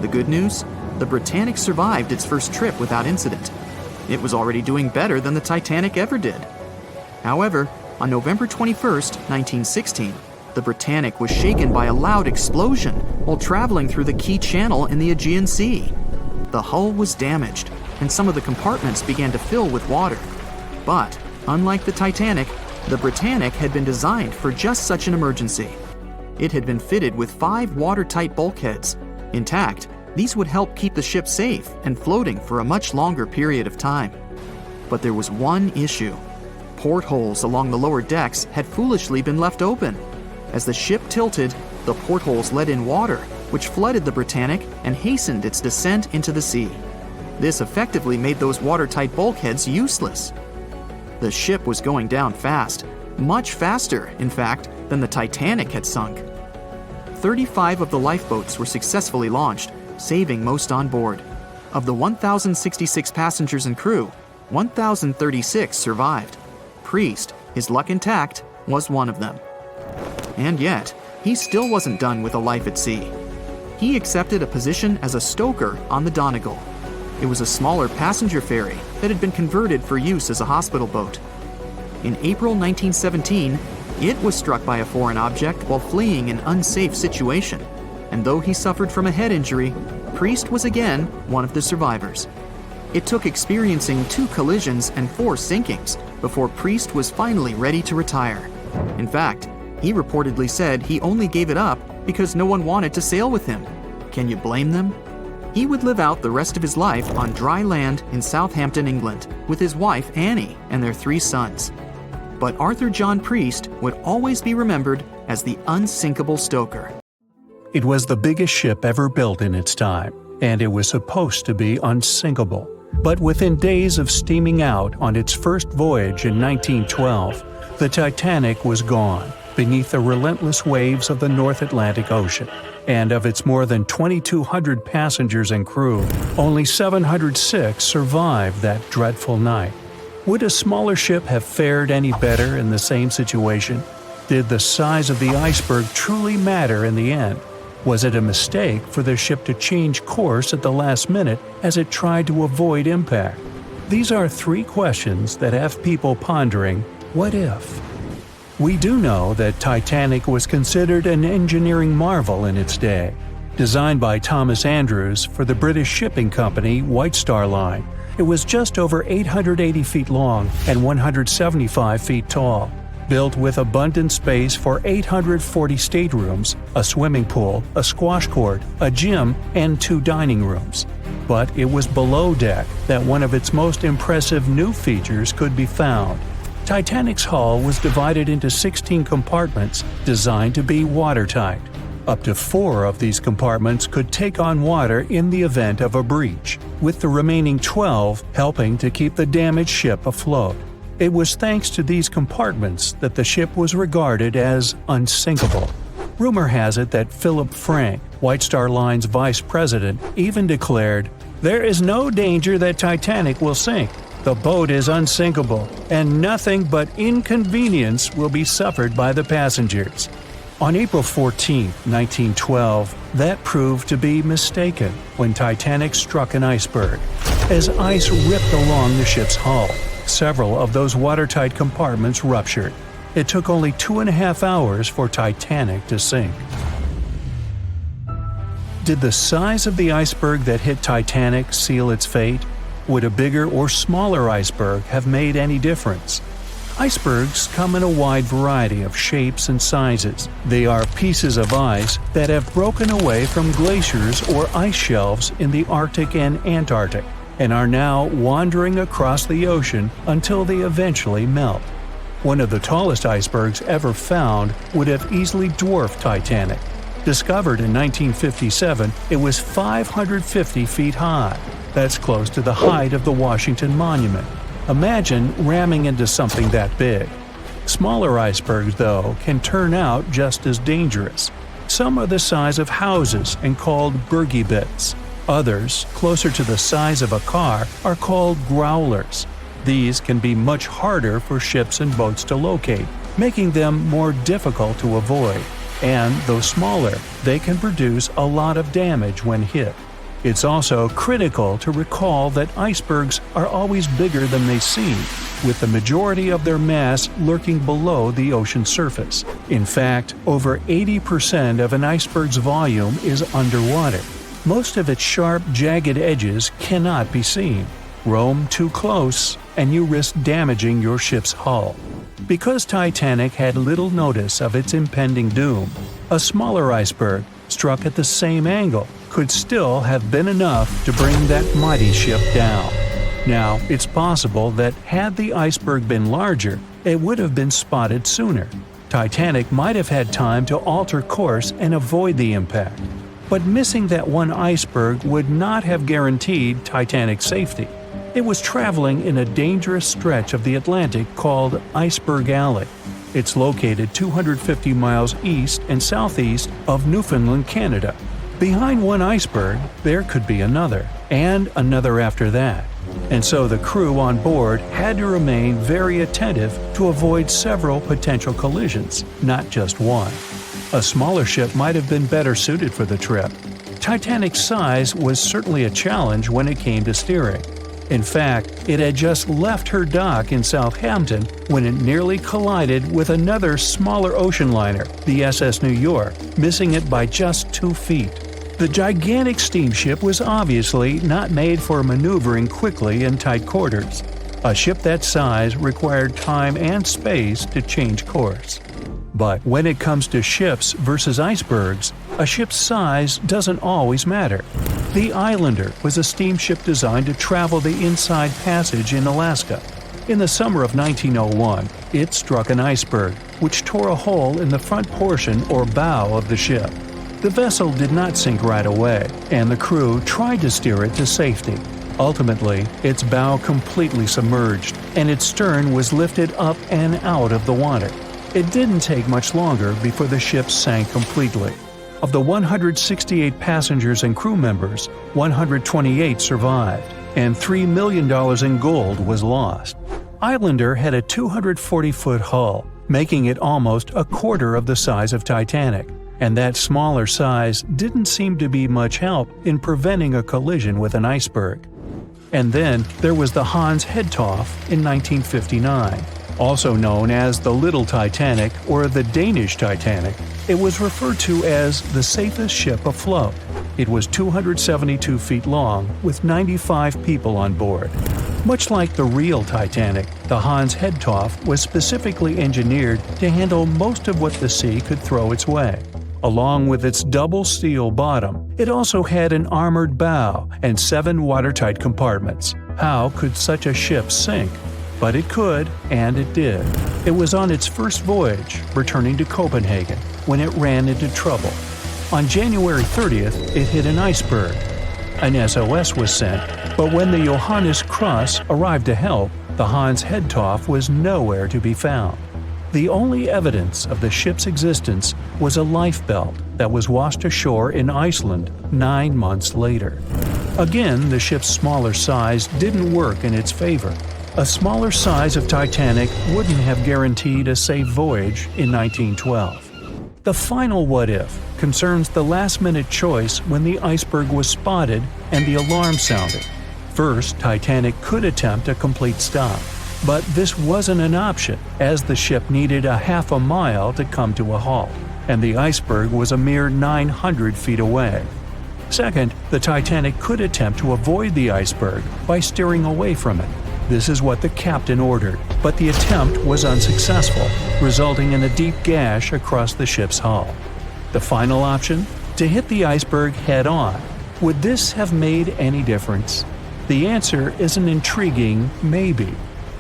The good news? The Britannic survived its first trip without incident. It was already doing better than the Titanic ever did. However, on November 21st, 1916, the Britannic was shaken by a loud explosion while traveling through the key channel in the Aegean Sea. The hull was damaged, and some of the compartments began to fill with water. But, unlike the Titanic, the Britannic had been designed for just such an emergency. It had been fitted with 5 watertight bulkheads. Intact, these would help keep the ship safe and floating for a much longer period of time. But there was one issue. Portholes along the lower decks had foolishly been left open. As the ship tilted, the portholes let in water, which flooded the Britannic and hastened its descent into the sea. This effectively made those watertight bulkheads useless. The ship was going down fast, much faster, in fact, than the Titanic had sunk. 35 of the lifeboats were successfully launched, saving most on board. Of the 1,066 passengers and crew, 1,036 survived. Priest, his luck intact, was one of them. And yet, he still wasn't done with a life at sea. He accepted a position as a stoker on the Donegal. It was a smaller passenger ferry that had been converted for use as a hospital boat. In April 1917, it was struck by a foreign object while fleeing an unsafe situation, and though he suffered from a head injury, Priest was again one of the survivors. It took experiencing 2 collisions and 4 sinkings before Priest was finally ready to retire. In fact, he reportedly said he only gave it up because no one wanted to sail with him. Can you blame them? He would live out the rest of his life on dry land in Southampton, England, with his wife Annie and their 3 sons. But Arthur John Priest would always be remembered as the unsinkable stoker. It was the biggest ship ever built in its time, and it was supposed to be unsinkable. But within days of steaming out on its first voyage in 1912, the Titanic was gone beneath the relentless waves of the North Atlantic Ocean. And of its more than 2,200 passengers and crew, only 706 survived that dreadful night. Would a smaller ship have fared any better in the same situation? Did the size of the iceberg truly matter in the end? Was it a mistake for the ship to change course at the last minute as it tried to avoid impact? These are 3 questions that have people pondering, what if? We do know that Titanic was considered an engineering marvel in its day. Designed by Thomas Andrews for the British shipping company White Star Line, It was just over 880 feet long and 175 feet tall. Built with abundant space for 840 staterooms, a swimming pool, a squash court, a gym, and 2 dining rooms. But it was below deck that one of its most impressive new features could be found. Titanic's hull was divided into 16 compartments designed to be watertight. Up to 4 of these compartments could take on water in the event of a breach, with the remaining 12 helping to keep the damaged ship afloat. It was thanks to these compartments that the ship was regarded as unsinkable. Rumor has it that Philip Frank, White Star Line's vice president, even declared, "There is no danger that Titanic will sink. The boat is unsinkable, and nothing but inconvenience will be suffered by the passengers." On April 14, 1912, that proved to be mistaken when Titanic struck an iceberg. As ice ripped along the ship's hull, several of those watertight compartments ruptured. It took only 2.5 hours for Titanic to sink. Did the size of the iceberg that hit Titanic seal its fate? Would a bigger or smaller iceberg have made any difference? Icebergs come in a wide variety of shapes and sizes. They are pieces of ice that have broken away from glaciers or ice shelves in the Arctic and Antarctic, and are now wandering across the ocean until they eventually melt. One of the tallest icebergs ever found would have easily dwarfed Titanic. Discovered in 1957, it was 550 feet high. That's close to the height of the Washington Monument. Imagine ramming into something that big. Smaller icebergs, though, can turn out just as dangerous. Some are the size of houses and called bergy bits. Others, closer to the size of a car, are called growlers. These can be much harder for ships and boats to locate, making them more difficult to avoid. And though smaller, they can produce a lot of damage when hit. It's also critical to recall that icebergs are always bigger than they seem, with the majority of their mass lurking below the ocean surface. In fact, over 80% of an iceberg's volume is underwater. Most of its sharp, jagged edges cannot be seen. Roam too close, and you risk damaging your ship's hull. Because Titanic had little notice of its impending doom, a smaller iceberg, struck at the same angle, could still have been enough to bring that mighty ship down. Now, it's possible that had the iceberg been larger, it would have been spotted sooner. Titanic might have had time to alter course and avoid the impact. But missing that one iceberg would not have guaranteed Titanic's safety. It was traveling in a dangerous stretch of the Atlantic called Iceberg Alley. It's located 250 miles east and southeast of Newfoundland, Canada. Behind one iceberg, there could be another, and another after that. And so the crew on board had to remain very attentive to avoid several potential collisions, not just one. A smaller ship might have been better suited for the trip. Titanic's size was certainly a challenge when it came to steering. In fact, it had just left her dock in Southampton when it nearly collided with another smaller ocean liner, the SS New York, missing it by just 2 feet. The gigantic steamship was obviously not made for maneuvering quickly in tight quarters. A ship that size required time and space to change course. But when it comes to ships versus icebergs, a ship's size doesn't always matter. The Islander was a steamship designed to travel the Inside Passage in Alaska. In the summer of 1901, it struck an iceberg, which tore a hole in the front portion or bow of the ship. The vessel did not sink right away, and the crew tried to steer it to safety. Ultimately, its bow completely submerged, and its stern was lifted up and out of the water. It didn't take much longer before the ship sank completely. Of the 168 passengers and crew members, 128 survived, and $3 million in gold was lost. Islander had a 240-foot hull, making it almost a quarter of the size of Titanic, and that smaller size didn't seem to be much help in preventing a collision with an iceberg. And then there was the Hans Hedtoft in 1959. Also known as the Little Titanic or the Danish Titanic, it was referred to as the safest ship afloat. It was 272 feet long, with 95 people on board. Much like the real Titanic, the Hans Hedthoff was specifically engineered to handle most of what the sea could throw its way. Along with its double steel bottom, it also had an armored bow and 7 watertight compartments. How could such a ship sink? But it could, and it did. It was on its first voyage, returning to Copenhagen, when it ran into trouble. On January 30th, it hit an iceberg. An SOS was sent, but when the Johannes Cross arrived to help, the Hans Hedthoff was nowhere to be found. The only evidence of the ship's existence was a lifebelt that was washed ashore in Iceland 9 months later. Again, the ship's smaller size didn't work in its favor. A smaller size of Titanic wouldn't have guaranteed a safe voyage in 1912. The final what-if concerns the last-minute choice when the iceberg was spotted and the alarm sounded. First, Titanic could attempt a complete stop, but this wasn't an option as the ship needed a half a mile to come to a halt, and the iceberg was a mere 900 feet away. Second, the Titanic could attempt to avoid the iceberg by steering away from it. This is what the captain ordered, but the attempt was unsuccessful, resulting in a deep gash across the ship's hull. The final option? To hit the iceberg head-on. Would this have made any difference? The answer is an intriguing maybe.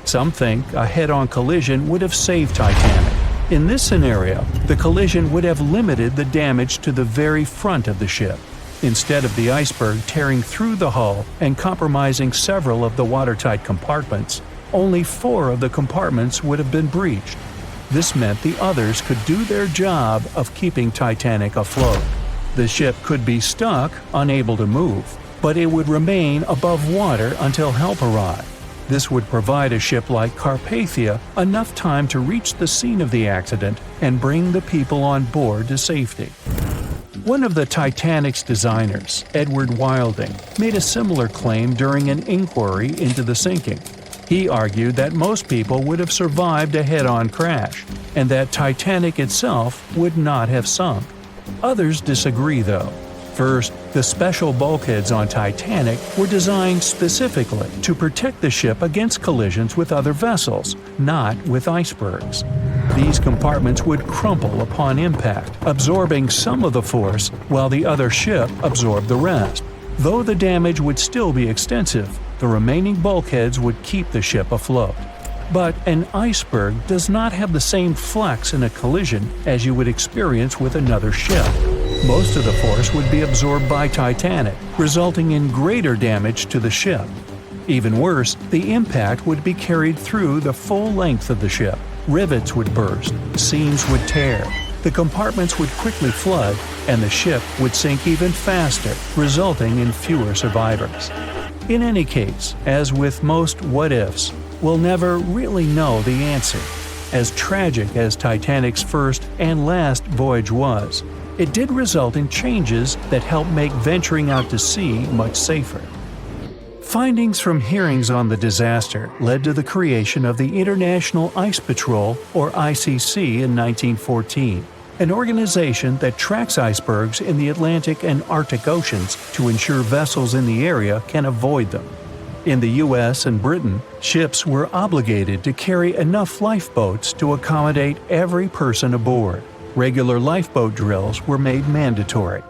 Some think a head-on collision would have saved Titanic. In this scenario, the collision would have limited the damage to the very front of the ship. Instead of the iceberg tearing through the hull and compromising several of the watertight compartments, only 4 of the compartments would have been breached. This meant the others could do their job of keeping Titanic afloat. The ship could be stuck, unable to move, but it would remain above water until help arrived. This would provide a ship like Carpathia enough time to reach the scene of the accident and bring the people on board to safety. One of the Titanic's designers, Edward Wilding, made a similar claim during an inquiry into the sinking. He argued that most people would have survived a head-on crash, and that Titanic itself would not have sunk. Others disagree, though. First, the special bulkheads on Titanic were designed specifically to protect the ship against collisions with other vessels, not with icebergs. These compartments would crumple upon impact, absorbing some of the force while the other ship absorbed the rest. Though the damage would still be extensive, the remaining bulkheads would keep the ship afloat. But an iceberg does not have the same flex in a collision as you would experience with another ship. Most of the force would be absorbed by Titanic, resulting in greater damage to the ship. Even worse, the impact would be carried through the full length of the ship. Rivets would burst, seams would tear, the compartments would quickly flood, and the ship would sink even faster, resulting in fewer survivors. In any case, as with most what-ifs, we'll never really know the answer. As tragic as Titanic's first and last voyage was, it did result in changes that helped make venturing out to sea much safer. Findings from hearings on the disaster led to the creation of the International Ice Patrol, or ICC, in 1914, an organization that tracks icebergs in the Atlantic and Arctic Oceans to ensure vessels in the area can avoid them. In the US and Britain, ships were obligated to carry enough lifeboats to accommodate every person aboard. Regular lifeboat drills were made mandatory.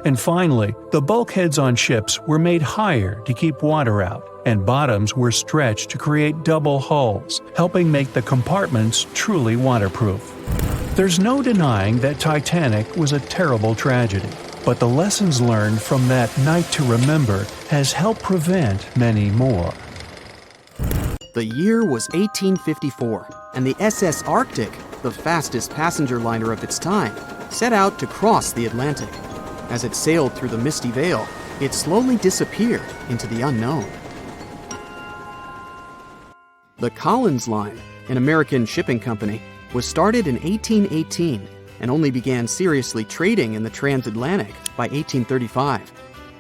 And finally, the bulkheads on ships were made higher to keep water out, and bottoms were stretched to create double hulls, helping make the compartments truly waterproof. There's no denying that Titanic was a terrible tragedy, but the lessons learned from that night to remember has helped prevent many more. The year was 1854, and the SS Arctic, the fastest passenger liner of its time, set out to cross the Atlantic. As it sailed through the misty veil, it slowly disappeared into the unknown. The Collins Line, an American shipping company, was started in 1818 and only began seriously trading in the transatlantic by 1835.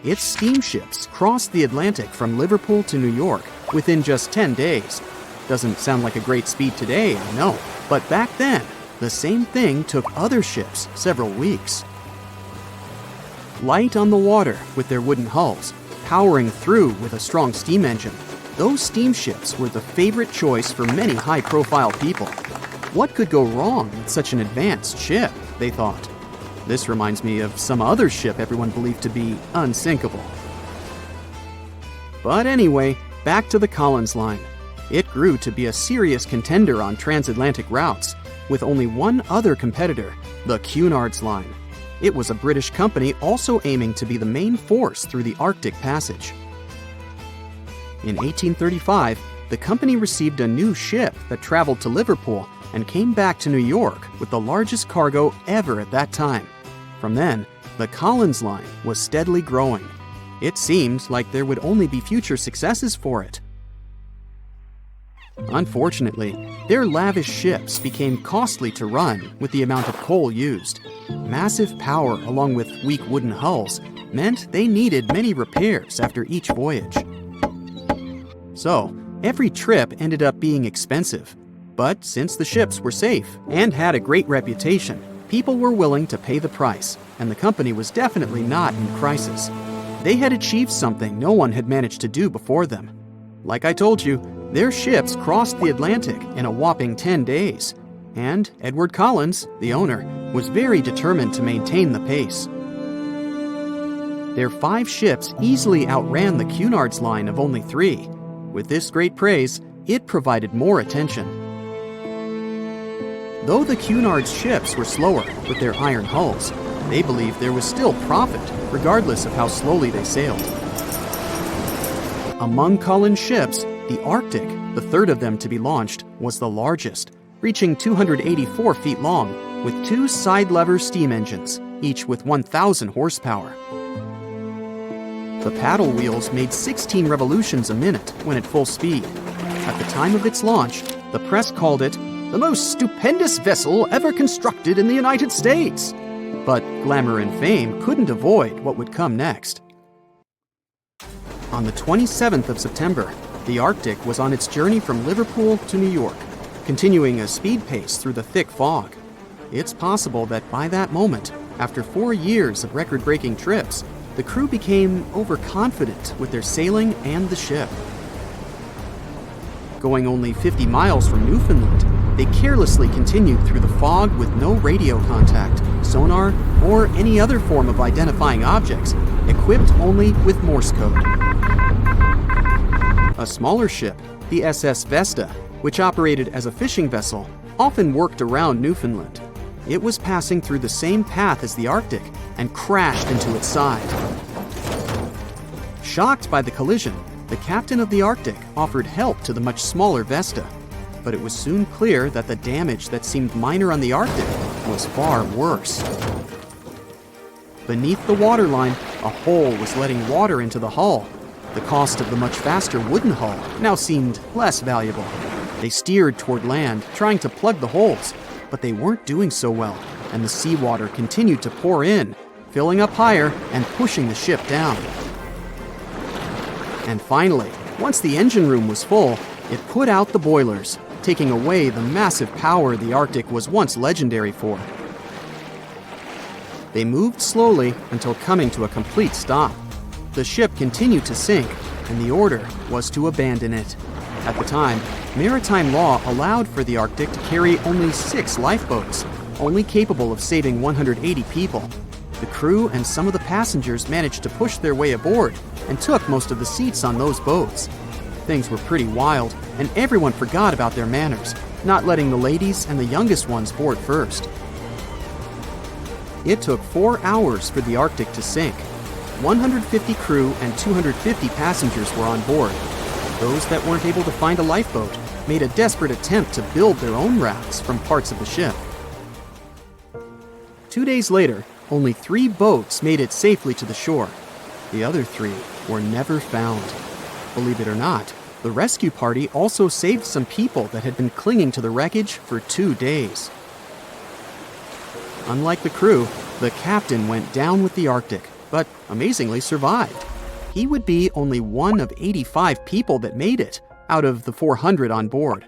Its steamships crossed the Atlantic from Liverpool to New York within just 10 days. Doesn't sound like a great speed today, I know, but back then, the same thing took other ships several weeks. Light on the water with their wooden hulls, powering through with a strong steam engine, those steamships were the favorite choice for many high-profile people. What could go wrong with such an advanced ship, they thought. This reminds me of some other ship everyone believed to be unsinkable. But anyway, back to the Collins Line. It grew to be a serious contender on transatlantic routes, with only one other competitor, the Cunard's Line. It was a British company also aiming to be the main force through the Arctic Passage. In 1835, the company received a new ship that traveled to Liverpool and came back to New York with the largest cargo ever at that time. From then, the Collins Line was steadily growing. It seemed like there would only be future successes for it. Unfortunately, their lavish ships became costly to run with the amount of coal used. Massive power along with weak wooden hulls meant they needed many repairs after each voyage. So, every trip ended up being expensive. But since the ships were safe and had a great reputation, people were willing to pay the price, and the company was definitely not in crisis. They had achieved something no one had managed to do before them. Like I told you, their ships crossed the Atlantic in a whopping 10 days, and Edward Collins, the owner, was very determined to maintain the pace. Their 5 ships easily outran the Cunard's Line of only 3. With this great praise, it provided more attention. Though the Cunard's ships were slower with their iron hulls, they believed there was still profit, regardless of how slowly they sailed. Among Collins' ships, the Arctic, the third of them to be launched, was the largest, reaching 284 feet long, with 2 side-lever steam engines, each with 1,000 horsepower. The paddle wheels made 16 revolutions a minute when at full speed. At the time of its launch, the press called it the most stupendous vessel ever constructed in the United States. But glamour and fame couldn't avoid what would come next. On the 27th of September, the Arctic was on its journey from Liverpool to New York, continuing a speed pace through the thick fog. It's possible that by that moment, after 4 years of record-breaking trips, the crew became overconfident with their sailing and the ship. Going only 50 miles from Newfoundland, they carelessly continued through the fog with no radio contact, sonar, or any other form of identifying objects, equipped only with Morse code. A smaller ship, the SS Vesta, which operated as a fishing vessel, often worked around Newfoundland. It was passing through the same path as the Arctic and crashed into its side. Shocked by the collision, the captain of the Arctic offered help to the much smaller Vesta, but it was soon clear that the damage that seemed minor on the Arctic was far worse. Beneath the waterline, a hole was letting water into the hull. The cost of the much faster wooden hull now seemed less valuable. They steered toward land, trying to plug the holes, but they weren't doing so well, and the seawater continued to pour in, filling up higher and pushing the ship down. And finally, once the engine room was full, it put out the boilers, taking away the massive power the Arctic was once legendary for. They moved slowly until coming to a complete stop. The ship continued to sink, and the order was to abandon it. At the time, maritime law allowed for the Arctic to carry only 6 lifeboats, only capable of saving 180 people. The crew and some of the passengers managed to push their way aboard and took most of the seats on those boats. Things were pretty wild, and everyone forgot about their manners, not letting the ladies and the youngest ones board first. It took 4 hours for the Arctic to sink. 150 crew and 250 passengers were on board. Those that weren't able to find a lifeboat made a desperate attempt to build their own rafts from parts of the ship. 2 days later, only 3 boats made it safely to the shore. The other 3 were never found. Believe it or not, the rescue party also saved some people that had been clinging to the wreckage for 2 days. Unlike the crew, the captain went down with the Arctic, but amazingly survived. He would be only one of 85 people that made it out of the 400 on board.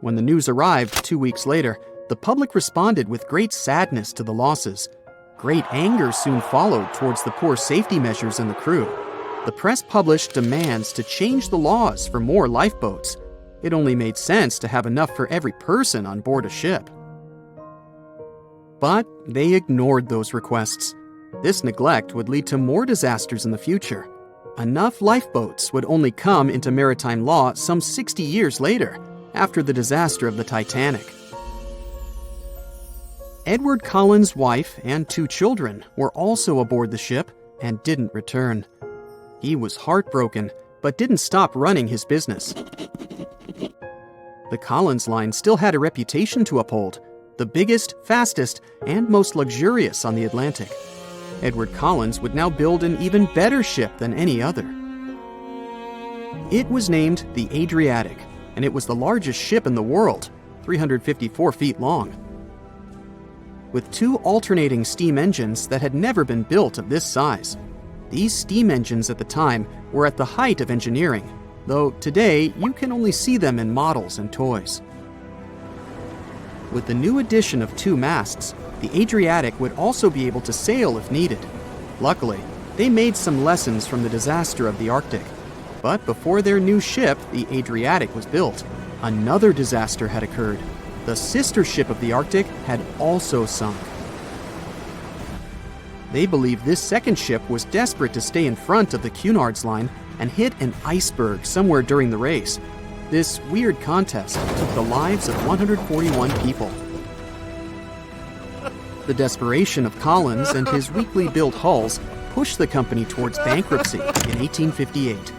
When the news arrived 2 weeks later, The public responded with great sadness to the losses. Great anger soon followed towards the poor safety measures in the crew. The press published demands to change the laws for more lifeboats. It only made sense to have enough for every person on board a ship. But they ignored those requests. This neglect would lead to more disasters in the future. Enough lifeboats would only come into maritime law some 60 years later, after the disaster of the Titanic. Edward Cullen's wife and 2 children were also aboard the ship and didn't return. He was heartbroken, but didn't stop running his business. The Collins line still had a reputation to uphold, the biggest, fastest, and most luxurious on the Atlantic. Edward Collins would now build an even better ship than any other. It was named the Adriatic, and it was the largest ship in the world, 354 feet long. With 2 alternating steam engines that had never been built of this size. These steam engines at the time were at the height of engineering, though today you can only see them in models and toys. With the new addition of 2 masts, the Adriatic would also be able to sail if needed. Luckily, they made some lessons from the disaster of the Arctic. But before their new ship, the Adriatic, was built, another disaster had occurred. The sister ship of the Arctic had also sunk. They believed this second ship was desperate to stay in front of the Cunard's line and hit an iceberg somewhere during the race. This weird contest took the lives of 141 people. The desperation of Collins and his weakly built hulls pushed the company towards bankruptcy in 1858.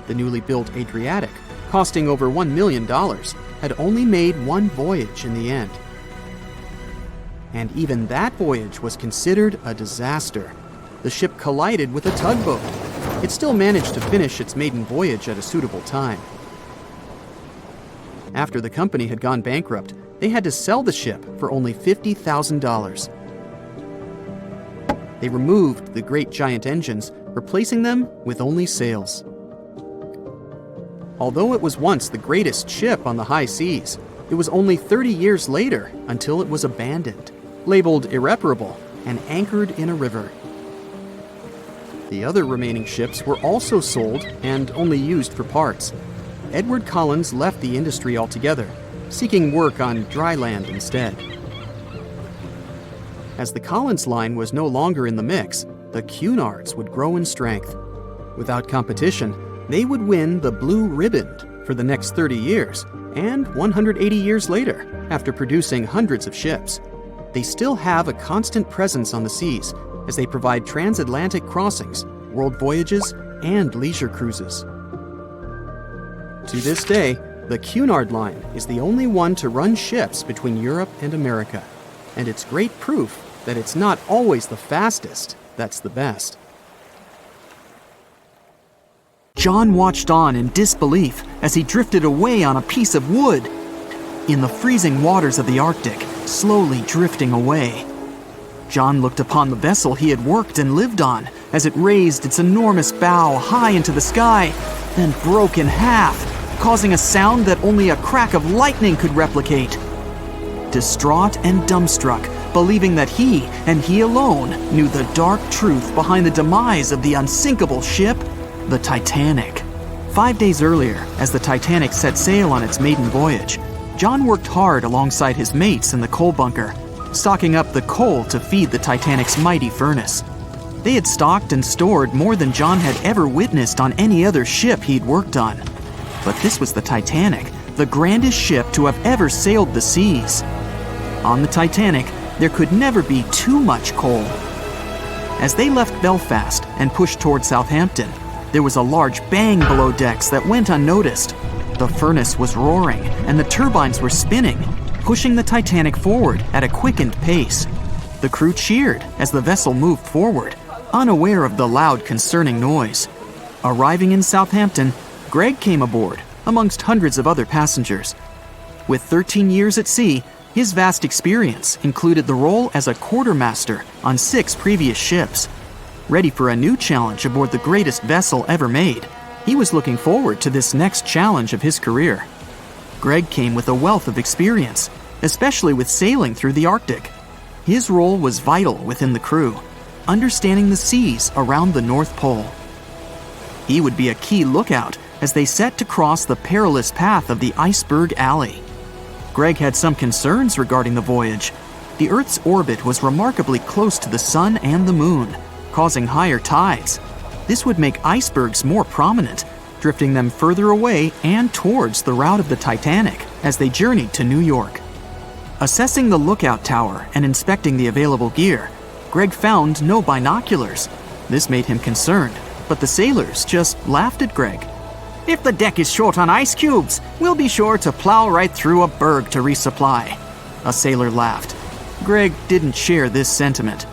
The newly built Adriatic, costing over $1 million, had only made 1 voyage in the end. And even that voyage was considered a disaster. The ship collided with a tugboat. It still managed to finish its maiden voyage at a suitable time. After the company had gone bankrupt, they had to sell the ship for only $50,000. They removed the great giant engines, replacing them with only sails. Although it was once the greatest ship on the high seas, it was only 30 years later until it was abandoned, labeled irreparable, and anchored in a river. The other remaining ships were also sold and only used for parts. Edward Collins left the industry altogether, seeking work on dry land instead. As the Collins line was no longer in the mix, the Cunards would grow in strength. Without competition, they would win the Blue Ribbon for the next 30 years, and 180 years later, after producing hundreds of ships. They still have a constant presence on the seas, as they provide transatlantic crossings, world voyages, and leisure cruises. To this day, the Cunard line is the only one to run ships between Europe and America, and it's great proof that it's not always the fastest that's the best. John watched on in disbelief as he drifted away on a piece of wood. In the freezing waters of the Arctic, slowly drifting away. John looked upon the vessel he had worked and lived on as it raised its enormous bow high into the sky, then broke in half, causing a sound that only a crack of lightning could replicate. Distraught and dumbstruck, believing that he, and he alone, knew the dark truth behind the demise of the unsinkable ship, the Titanic. 5 days earlier, as the Titanic set sail on its maiden voyage, John worked hard alongside his mates in the coal bunker, stocking up the coal to feed the Titanic's mighty furnace. They had stocked and stored more than John had ever witnessed on any other ship he'd worked on. But this was the Titanic, the grandest ship to have ever sailed the seas. On the Titanic, there could never be too much coal. As they left Belfast and pushed toward Southampton, there was a large bang below decks that went unnoticed. The furnace was roaring and the turbines were spinning, pushing the Titanic forward at a quickened pace. The crew cheered as the vessel moved forward, unaware of the loud, concerning noise. Arriving in Southampton, Greg came aboard, amongst hundreds of other passengers. With 13 years at sea, his vast experience included the role as a quartermaster on 6 previous ships. Ready for a new challenge aboard the greatest vessel ever made, he was looking forward to this next challenge of his career. Greg came with a wealth of experience. especially with sailing through the Arctic. His role was vital within the crew, understanding the seas around the North Pole. He would be a key lookout as they set to cross the perilous path of the Iceberg Alley. Greg had some concerns regarding the voyage. The Earth's orbit was remarkably close to the Sun and the Moon, causing higher tides. This would make icebergs more prominent, drifting them further away and towards the route of the Titanic as they journeyed to New York. Assessing the lookout tower and inspecting the available gear, Greg found no binoculars. This made him concerned, but the sailors just laughed at Greg. If the deck is short on ice cubes, we'll be sure to plow right through a berg to resupply. A sailor laughed. Greg didn't share this sentiment.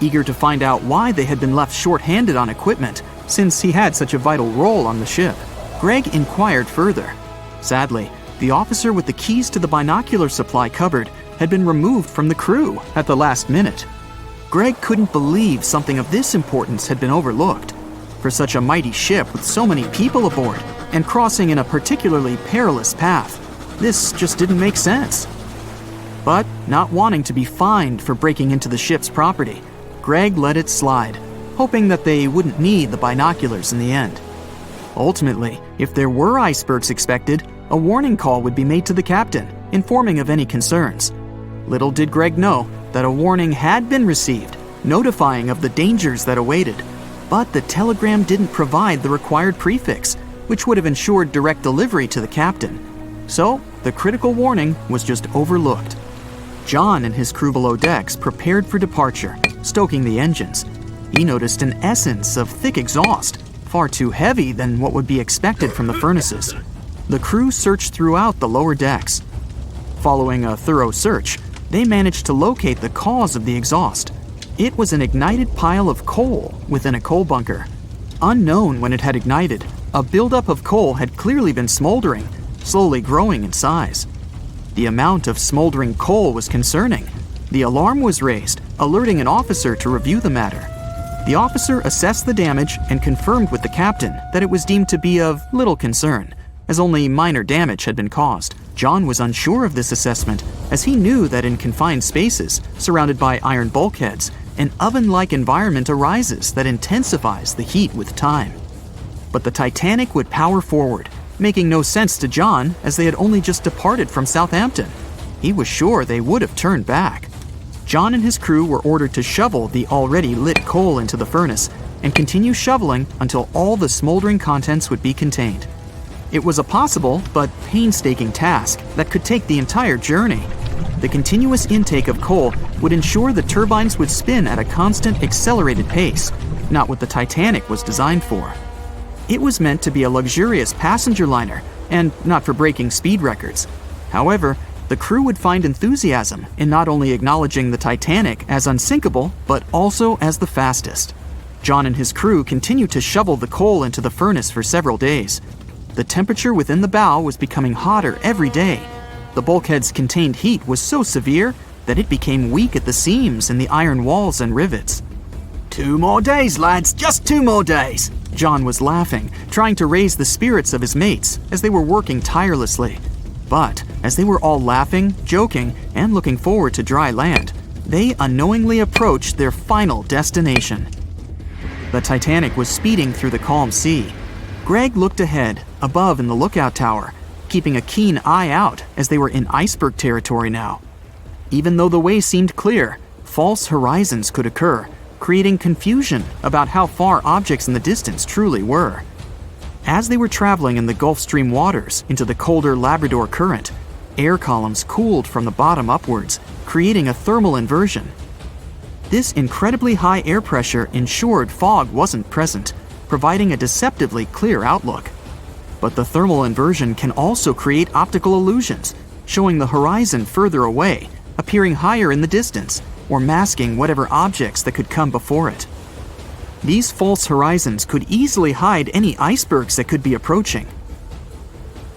Eager to find out why they had been left short-handed on equipment, since he had such a vital role on the ship, Greg inquired further. Sadly, the officer with the keys to the binocular supply cupboard had been removed from the crew at the last minute. Greg couldn't believe something of this importance had been overlooked. For such a mighty ship with so many people aboard and crossing in a particularly perilous path, this just didn't make sense. But not wanting to be fined for breaking into the ship's property, Greg let it slide, hoping that they wouldn't need the binoculars in the end. Ultimately, if there were icebergs expected, a warning call would be made to the captain, informing of any concerns. Little did Greg know that a warning had been received, notifying of the dangers that awaited. But the telegram didn't provide the required prefix, which would have ensured direct delivery to the captain. So, the critical warning was just overlooked. John and his crew below decks prepared for departure, stoking the engines. He noticed an essence of thick exhaust, far too heavy than what would be expected from the furnaces. The crew searched throughout the lower decks. Following a thorough search, they managed to locate the cause of the exhaust. It was an ignited pile of coal within a coal bunker. Unknown when it had ignited, a buildup of coal had clearly been smoldering, slowly growing in size. The amount of smoldering coal was concerning. The alarm was raised, alerting an officer to review the matter. The officer assessed the damage and confirmed with the captain that it was deemed to be of little concern, as only minor damage had been caused. John was unsure of this assessment, as he knew that in confined spaces, surrounded by iron bulkheads, an oven-like environment arises that intensifies the heat with time. But the Titanic would power forward, making no sense to John as they had only just departed from Southampton. He was sure they would have turned back. John and his crew were ordered to shovel the already lit coal into the furnace and continue shoveling until all the smoldering contents would be contained. It was a possible but painstaking task that could take the entire journey. The continuous intake of coal would ensure the turbines would spin at a constant accelerated pace, not what the Titanic was designed for. It was meant to be a luxurious passenger liner and not for breaking speed records. However, the crew would find enthusiasm in not only acknowledging the Titanic as unsinkable, but also as the fastest. John and his crew continued to shovel the coal into the furnace for several days. The temperature within the bow was becoming hotter every day. The bulkhead's contained heat was so severe that it became weak at the seams in the iron walls and rivets. 2 more days, lads, just 2 more days. John was laughing, trying to raise the spirits of his mates as they were working tirelessly. But as they were all laughing, joking, and looking forward to dry land, they unknowingly approached their final destination. The Titanic was speeding through the calm sea. Greg looked ahead, above in the lookout tower, keeping a keen eye out as they were in iceberg territory now. Even though the way seemed clear, false horizons could occur, creating confusion about how far objects in the distance truly were. As they were traveling in the Gulf Stream waters into the colder Labrador Current, air columns cooled from the bottom upwards, creating a thermal inversion. This incredibly high air pressure ensured fog wasn't present, providing a deceptively clear outlook. But the thermal inversion can also create optical illusions, showing the horizon further away, appearing higher in the distance, or masking whatever objects that could come before it. These false horizons could easily hide any icebergs that could be approaching.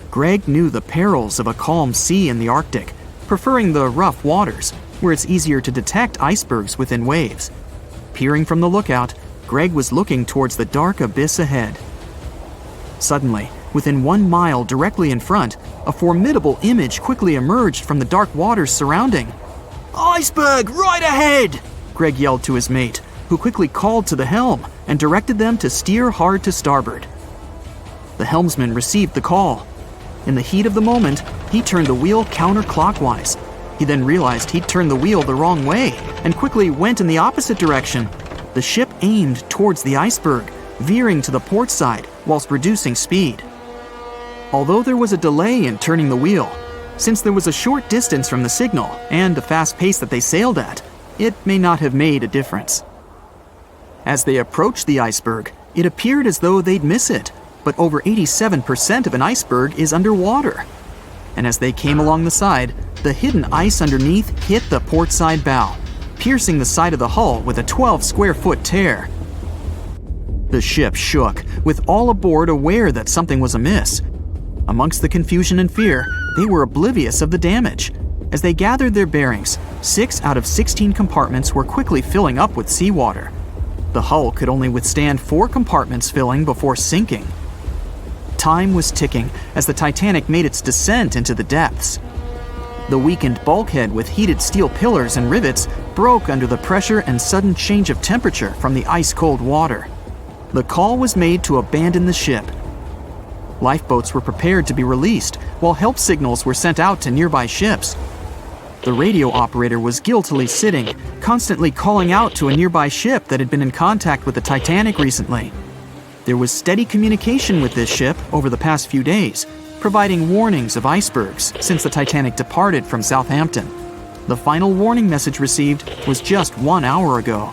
Greg knew the perils of a calm sea in the Arctic, preferring the rough waters, where it's easier to detect icebergs within waves. Peering from the lookout, Greg was looking towards the dark abyss ahead. Suddenly, Within 1 mile directly in front, a formidable image quickly emerged from the dark waters surrounding. "Iceberg, right ahead!" Greg yelled to his mate, who quickly called to the helm and directed them to steer hard to starboard. The helmsman received the call. In the heat of the moment, he turned the wheel counterclockwise. He then realized he'd turned the wheel the wrong way and quickly went in the opposite direction. The ship aimed towards the iceberg, veering to the port side whilst reducing speed. Although there was a delay in turning the wheel, since there was a short distance from the signal and the fast pace that they sailed at, it may not have made a difference. As they approached the iceberg, it appeared as though they'd miss it, but over 87% of an iceberg is underwater. And as they came along the side, the hidden ice underneath hit the port side bow, piercing the side of the hull with a 12-square-foot tear. The ship shook, with all aboard aware that something was amiss. Amongst the confusion and fear, they were oblivious of the damage. As they gathered their bearings, 6 out of 16 compartments were quickly filling up with seawater. The hull could only withstand 4 compartments filling before sinking. Time was ticking as the Titanic made its descent into the depths. The weakened bulkhead with heated steel pillars and rivets broke under the pressure and sudden change of temperature from the ice-cold water. The call was made to abandon the ship. Lifeboats were prepared to be released, while help signals were sent out to nearby ships. The radio operator was guiltily sitting, constantly calling out to a nearby ship that had been in contact with the Titanic recently. There was steady communication with this ship over the past few days, providing warnings of icebergs since the Titanic departed from Southampton. The final warning message received was just 1 hour ago.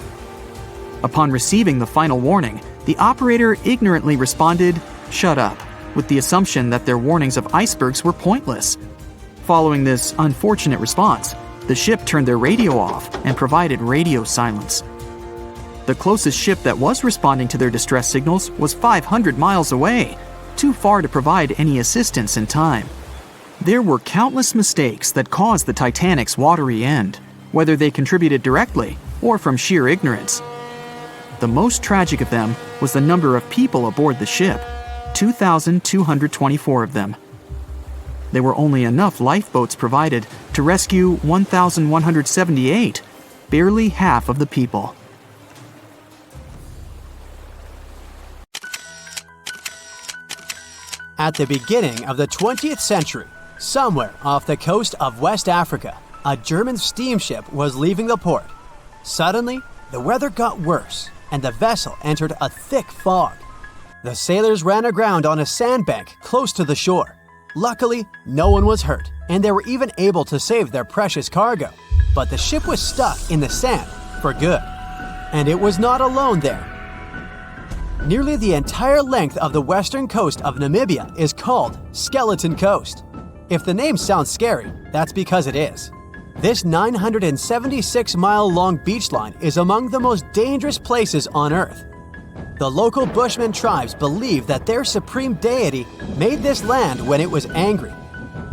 Upon receiving the final warning, the operator ignorantly responded, "Shut up," with the assumption that their warnings of icebergs were pointless. Following this unfortunate response, the ship turned their radio off and provided radio silence. The closest ship that was responding to their distress signals was 500 miles away, too far to provide any assistance in time. There were countless mistakes that caused the Titanic's watery end, whether they contributed directly or from sheer ignorance. The most tragic of them was the number of people aboard the ship, 2,224 of them. There were only enough lifeboats provided to rescue 1,178, barely half of the people. At the beginning of the 20th century, somewhere off the coast of West Africa, a German steamship was leaving the port. Suddenly, the weather got worse, and the vessel entered a thick fog. The sailors ran aground on a sandbank close to the shore. Luckily, no one was hurt, and they were even able to save their precious cargo. But the ship was stuck in the sand for good. And it was not alone there. Nearly the entire length of the western coast of Namibia is called Skeleton Coast. If the name sounds scary, that's because it is. This 976-mile-long beach line is among the most dangerous places on Earth. The local Bushman tribes believe that their supreme deity made this land when it was angry.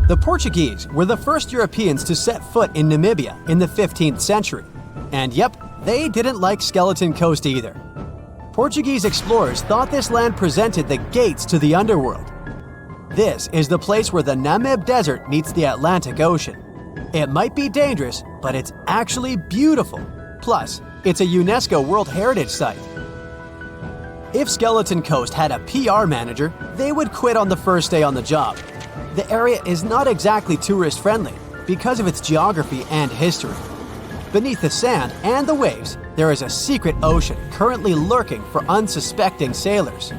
The Portuguese were the first Europeans to set foot in Namibia in the 15th century. And yep, they didn't like Skeleton Coast either. Portuguese explorers thought this land presented the gates to the underworld. This is the place where the Namib Desert meets the Atlantic Ocean. It might be dangerous, but it's actually beautiful. Plus, it's a UNESCO World Heritage Site. If Skeleton Coast had a PR manager, they would quit on the first day on the job. The area is not exactly tourist-friendly because of its geography and history. Beneath the sand and the waves, there is a secret ocean currently lurking for unsuspecting sailors.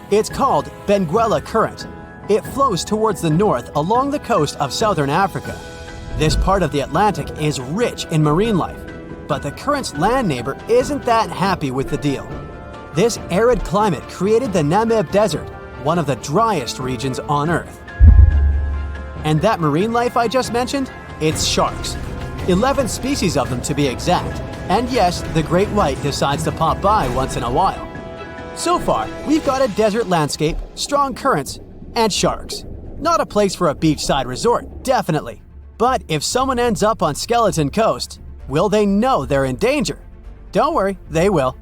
It's called Benguela Current. It flows towards the north along the coast of southern Africa. This part of the Atlantic is rich in marine life, but the current's land neighbor isn't that happy with the deal. This arid climate created the Namib Desert, one of the driest regions on Earth. And that marine life I just mentioned? It's sharks. 11 species of them to be exact. And yes, the great white decides to pop by once in a while. So far, we've got a desert landscape, strong currents, and sharks. Not a place for a beachside resort, definitely. But if someone ends up on Skeleton Coast, will they know they're in danger? Don't worry, they will.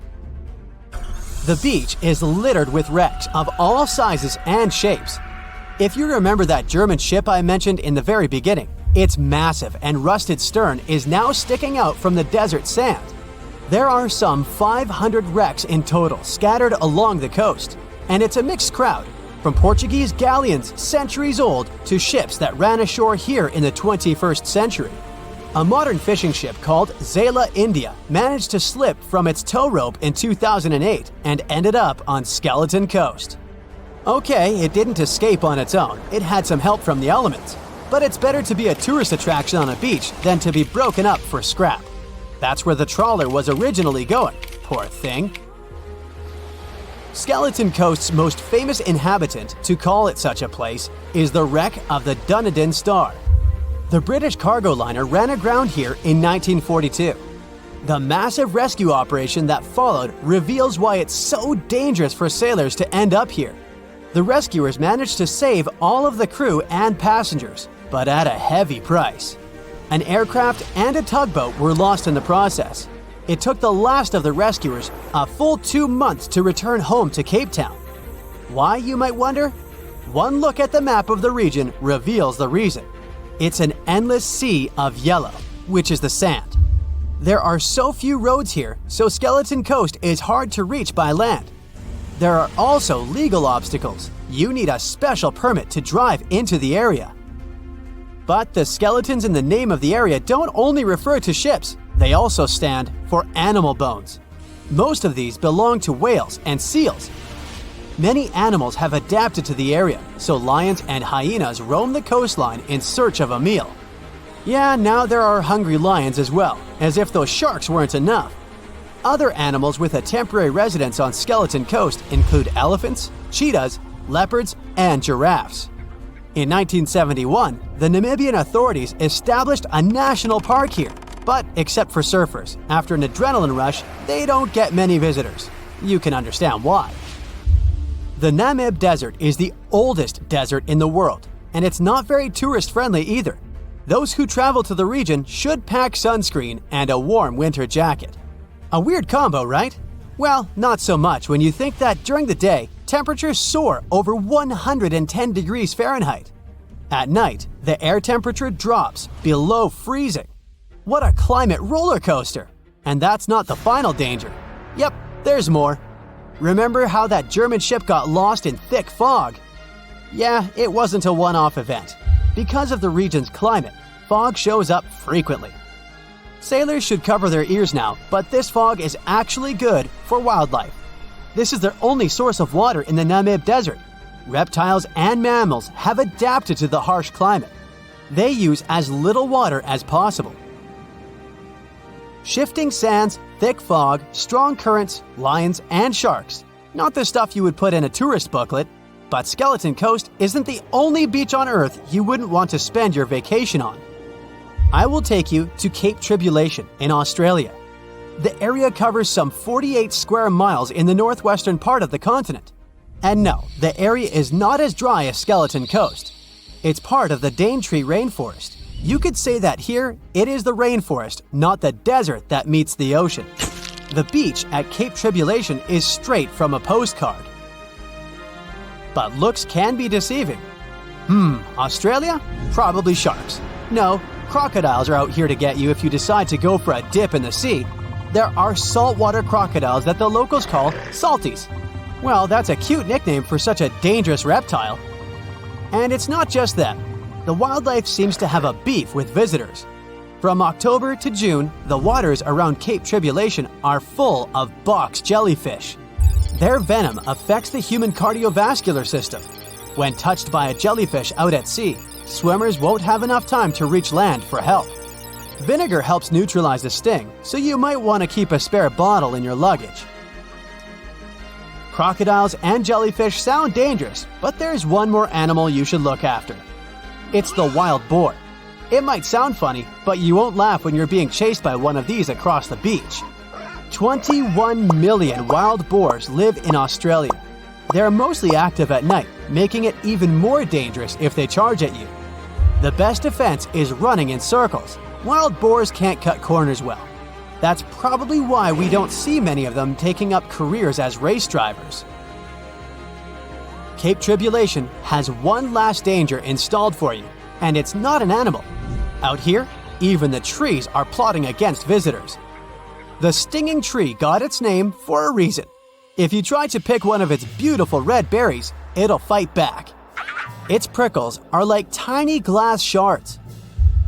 The beach is littered with wrecks of all sizes and shapes. If you remember that German ship I mentioned in the very beginning, its massive and rusted stern is now sticking out from the desert sand. There are some 500 wrecks in total scattered along the coast, and it's a mixed crowd, from Portuguese galleons centuries old to ships that ran ashore here in the 21st century. A modern fishing ship called Zela India managed to slip from its tow rope in 2008 and ended up on Skeleton Coast. Okay, it didn't escape on its own, it had some help from the elements, but it's better to be a tourist attraction on a beach than to be broken up for scrap. That's where the trawler was originally going, poor thing. Skeleton Coast's most famous inhabitant, to call it such a place, is the wreck of the Dunedin Star. The British cargo liner ran aground here in 1942. The massive rescue operation that followed reveals why it's so dangerous for sailors to end up here. The rescuers managed to save all of the crew and passengers, but at a heavy price. An aircraft and a tugboat were lost in the process. It took the last of the rescuers a full 2 months to return home to Cape Town. Why, you might wonder? One look at the map of the region reveals the reason. It's an endless sea of yellow, which is the sand. There are so few roads here, so Skeleton Coast is hard to reach by land. There are also legal obstacles. You need a special permit to drive into the area. But the skeletons in the name of the area don't only refer to ships, they also stand for animal bones. Most of these belong to whales and seals. Many animals have adapted to the area, so lions and hyenas roam the coastline in search of a meal. Yeah, now there are hungry lions as well, as if those sharks weren't enough. Other animals with a temporary residence on Skeleton Coast include elephants, cheetahs, leopards, and giraffes. In 1971, the Namibian authorities established a national park here, but except for surfers, after an adrenaline rush, they don't get many visitors. You can understand why. The Namib Desert is the oldest desert in the world, and it's not very tourist-friendly either. Those who travel to the region should pack sunscreen and a warm winter jacket. A weird combo, right? Well, not so much when you think that during the day, temperatures soar over 110 degrees Fahrenheit. At night, the air temperature drops below freezing. What a climate roller coaster! And that's not the final danger. Yep, there's more. Remember how that German ship got lost in thick fog? Yeah, it wasn't a one-off event. Because of the region's climate, fog shows up frequently. Sailors should cover their ears now, but this fog is actually good for wildlife. This is their only source of water in the Namib Desert. Reptiles and mammals have adapted to the harsh climate. They use as little water as possible. Shifting sands, thick fog, strong currents, lions, and sharks. Not the stuff you would put in a tourist booklet, but Skeleton Coast isn't the only beach on Earth you wouldn't want to spend your vacation on. I will take you to Cape Tribulation in Australia. The area covers some 48 square miles in the northwestern part of the continent. And no, the area is not as dry as Skeleton Coast. It's part of the Daintree rainforest. You could say that here, it is the rainforest, not the desert that meets the ocean. The beach at Cape Tribulation is straight from a postcard. But looks can be deceiving. Australia? Probably sharks. No, crocodiles are out here to get you if you decide to go for a dip in the sea. There are saltwater crocodiles that the locals call salties. Well, that's a cute nickname for such a dangerous reptile. And it's not just them. The wildlife seems to have a beef with visitors. From October to June, the waters around Cape Tribulation are full of box jellyfish. Their venom affects the human cardiovascular system. When touched by a jellyfish out at sea, swimmers won't have enough time to reach land for help. Vinegar helps neutralize the sting, so you might want to keep a spare bottle in your luggage. Crocodiles and jellyfish sound dangerous, but there's one more animal you should look after. It's the wild boar. It might sound funny, but you won't laugh when you're being chased by one of these across the beach. 21 million wild boars live in Australia. They're mostly active at night, making it even more dangerous if they charge at you. The best defense is running in circles. Wild boars can't cut corners well. That's probably why we don't see many of them taking up careers as race drivers. Cape Tribulation has one last danger installed for you, and it's not an animal. Out here, even the trees are plotting against visitors. The stinging tree got its name for a reason. If you try to pick one of its beautiful red berries, it'll fight back. Its prickles are like tiny glass shards.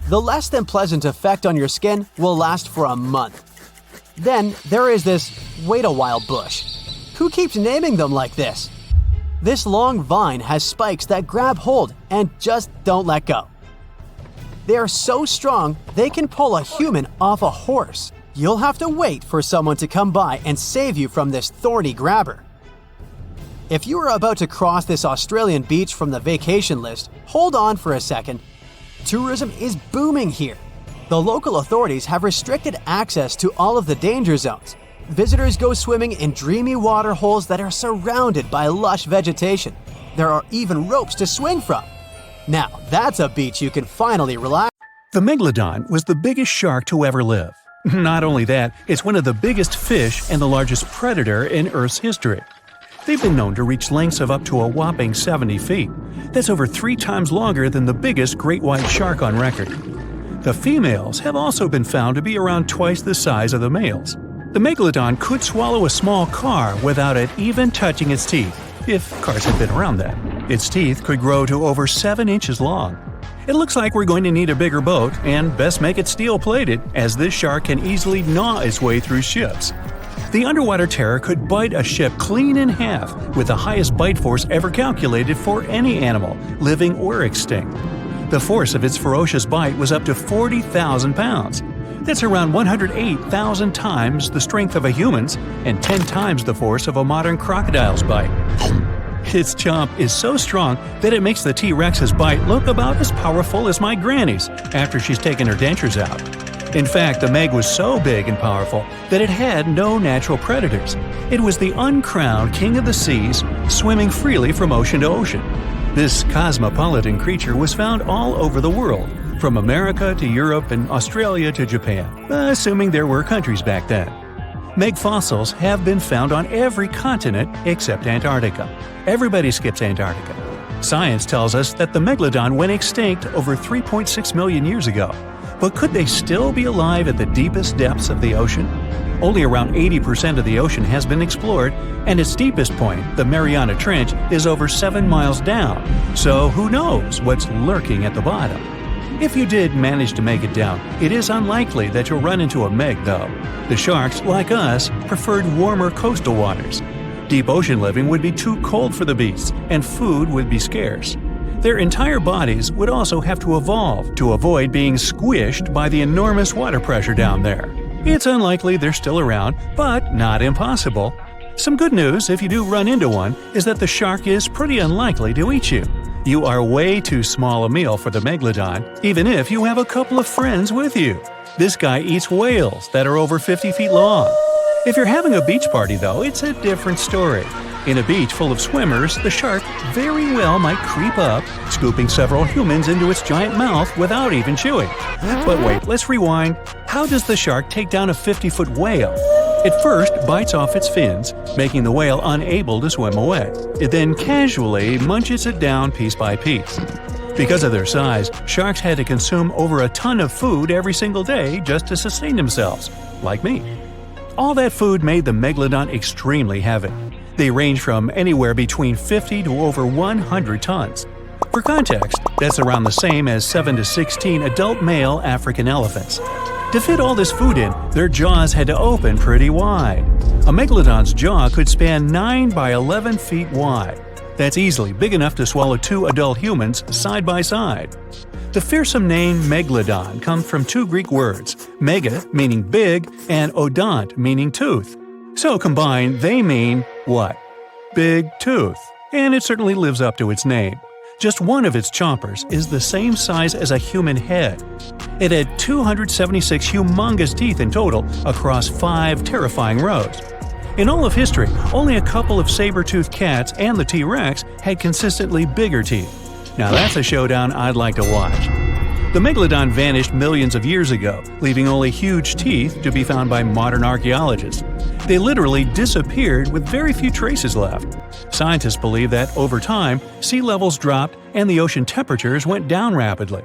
The less than pleasant effect on your skin will last for a month. Then there is this wait a while bush. Who keeps naming them like this? This long vine has spikes that grab hold and just don't let go. They are so strong they can pull a human off a horse. You'll have to wait for someone to come by and save you from this thorny grabber. If you are about to cross this Australian beach from the vacation list, hold on for a second. Tourism is booming here. The local authorities have restricted access to all of the danger zones. Visitors go swimming in dreamy water holes that are surrounded by lush vegetation. There are even ropes to swing from. Now, that's a beach you can finally relax. The Megalodon was the biggest shark to ever live. Not only that, it's one of the biggest fish and the largest predator in Earth's history. They've been known to reach lengths of up to a whopping 70 feet. That's over 3 times longer than the biggest great white shark on record. The females have also been found to be around twice the size of the males. The Megalodon could swallow a small car without it even touching its teeth, if cars had been around then. Its teeth could grow to over 7 inches long. It looks like we're going to need a bigger boat, and best make it steel-plated, as this shark can easily gnaw its way through ships. The underwater terror could bite a ship clean in half, with the highest bite force ever calculated for any animal, living or extinct. The force of its ferocious bite was up to 40,000 pounds. That's around 108,000 times the strength of a human's and 10 times the force of a modern crocodile's bite. Its chomp is so strong that it makes the T-Rex's bite look about as powerful as my granny's after she's taken her dentures out. In fact, the Meg was so big and powerful that it had no natural predators. It was the uncrowned king of the seas, swimming freely from ocean to ocean. This cosmopolitan creature was found all over the world, from America to Europe and Australia to Japan, assuming there were countries back then. Meg fossils have been found on every continent except Antarctica. Everybody skips Antarctica. Science tells us that the Megalodon went extinct over 3.6 million years ago. But could they still be alive at the deepest depths of the ocean? Only around 80% of the ocean has been explored, and its deepest point, the Mariana Trench, is over 7 miles down. So who knows what's lurking at the bottom? If you did manage to make it down, it is unlikely that you'll run into a Meg, though. The sharks, like us, preferred warmer coastal waters. Deep ocean living would be too cold for the beasts, and food would be scarce. Their entire bodies would also have to evolve to avoid being squished by the enormous water pressure down there. It's unlikely they're still around, but not impossible. Some good news, if you do run into one, is that the shark is pretty unlikely to eat you. You are way too small a meal for the Megalodon, even if you have a couple of friends with you. This guy eats whales that are over 50 feet long. If you're having a beach party, though, it's a different story. In a beach full of swimmers, the shark very well might creep up, scooping several humans into its giant mouth without even chewing. But wait, let's rewind. How does the shark take down a 50-foot whale? It first bites off its fins, making the whale unable to swim away. It then casually munches it down piece by piece. Because of their size, sharks had to consume over a ton of food every single day just to sustain themselves, like me. All that food made the Megalodon extremely heavy. They range from anywhere between 50 to over 100 tons. For context, that's around the same as 7 to 16 adult male African elephants. To fit all this food in, their jaws had to open pretty wide. A Megalodon's jaw could span 9 by 11 feet wide. That's easily big enough to swallow 2 adult humans side by side. The fearsome name Megalodon comes from 2 Greek words, mega meaning big and odont meaning tooth. So combined, they mean what? Big tooth. And it certainly lives up to its name. Just one of its chompers is the same size as a human head. It had 276 humongous teeth in total across 5 terrifying rows. In all of history, only a couple of saber-toothed cats and the T-Rex had consistently bigger teeth. Now that's a showdown I'd like to watch. The Megalodon vanished millions of years ago, leaving only huge teeth to be found by modern archaeologists. They literally disappeared with very few traces left. Scientists believe that over time, sea levels dropped and the ocean temperatures went down rapidly.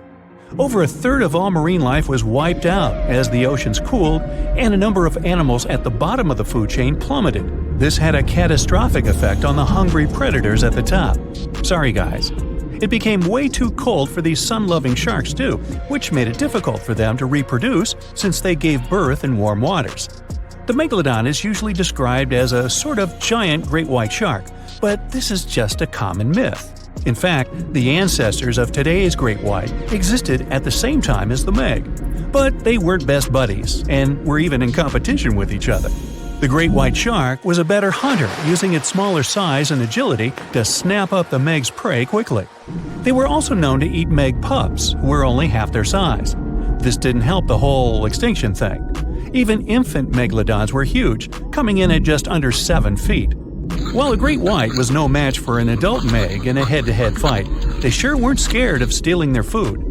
Over a third of all marine life was wiped out as the oceans cooled and a number of animals at the bottom of the food chain plummeted. This had a catastrophic effect on the hungry predators at the top. Sorry guys. It became way too cold for these sun-loving sharks too, which made it difficult for them to reproduce since they gave birth in warm waters. The Megalodon is usually described as a sort of giant great white shark, but this is just a common myth. In fact, the ancestors of today's great white existed at the same time as the Meg. But they weren't best buddies, and were even in competition with each other. The great white shark was a better hunter, using its smaller size and agility to snap up the Meg's prey quickly. They were also known to eat Meg pups, who were only half their size. This didn't help the whole extinction thing. Even infant Megalodons were huge, coming in at just under 7 feet. While a great white was no match for an adult Meg in a head-to-head fight, they sure weren't scared of stealing their food.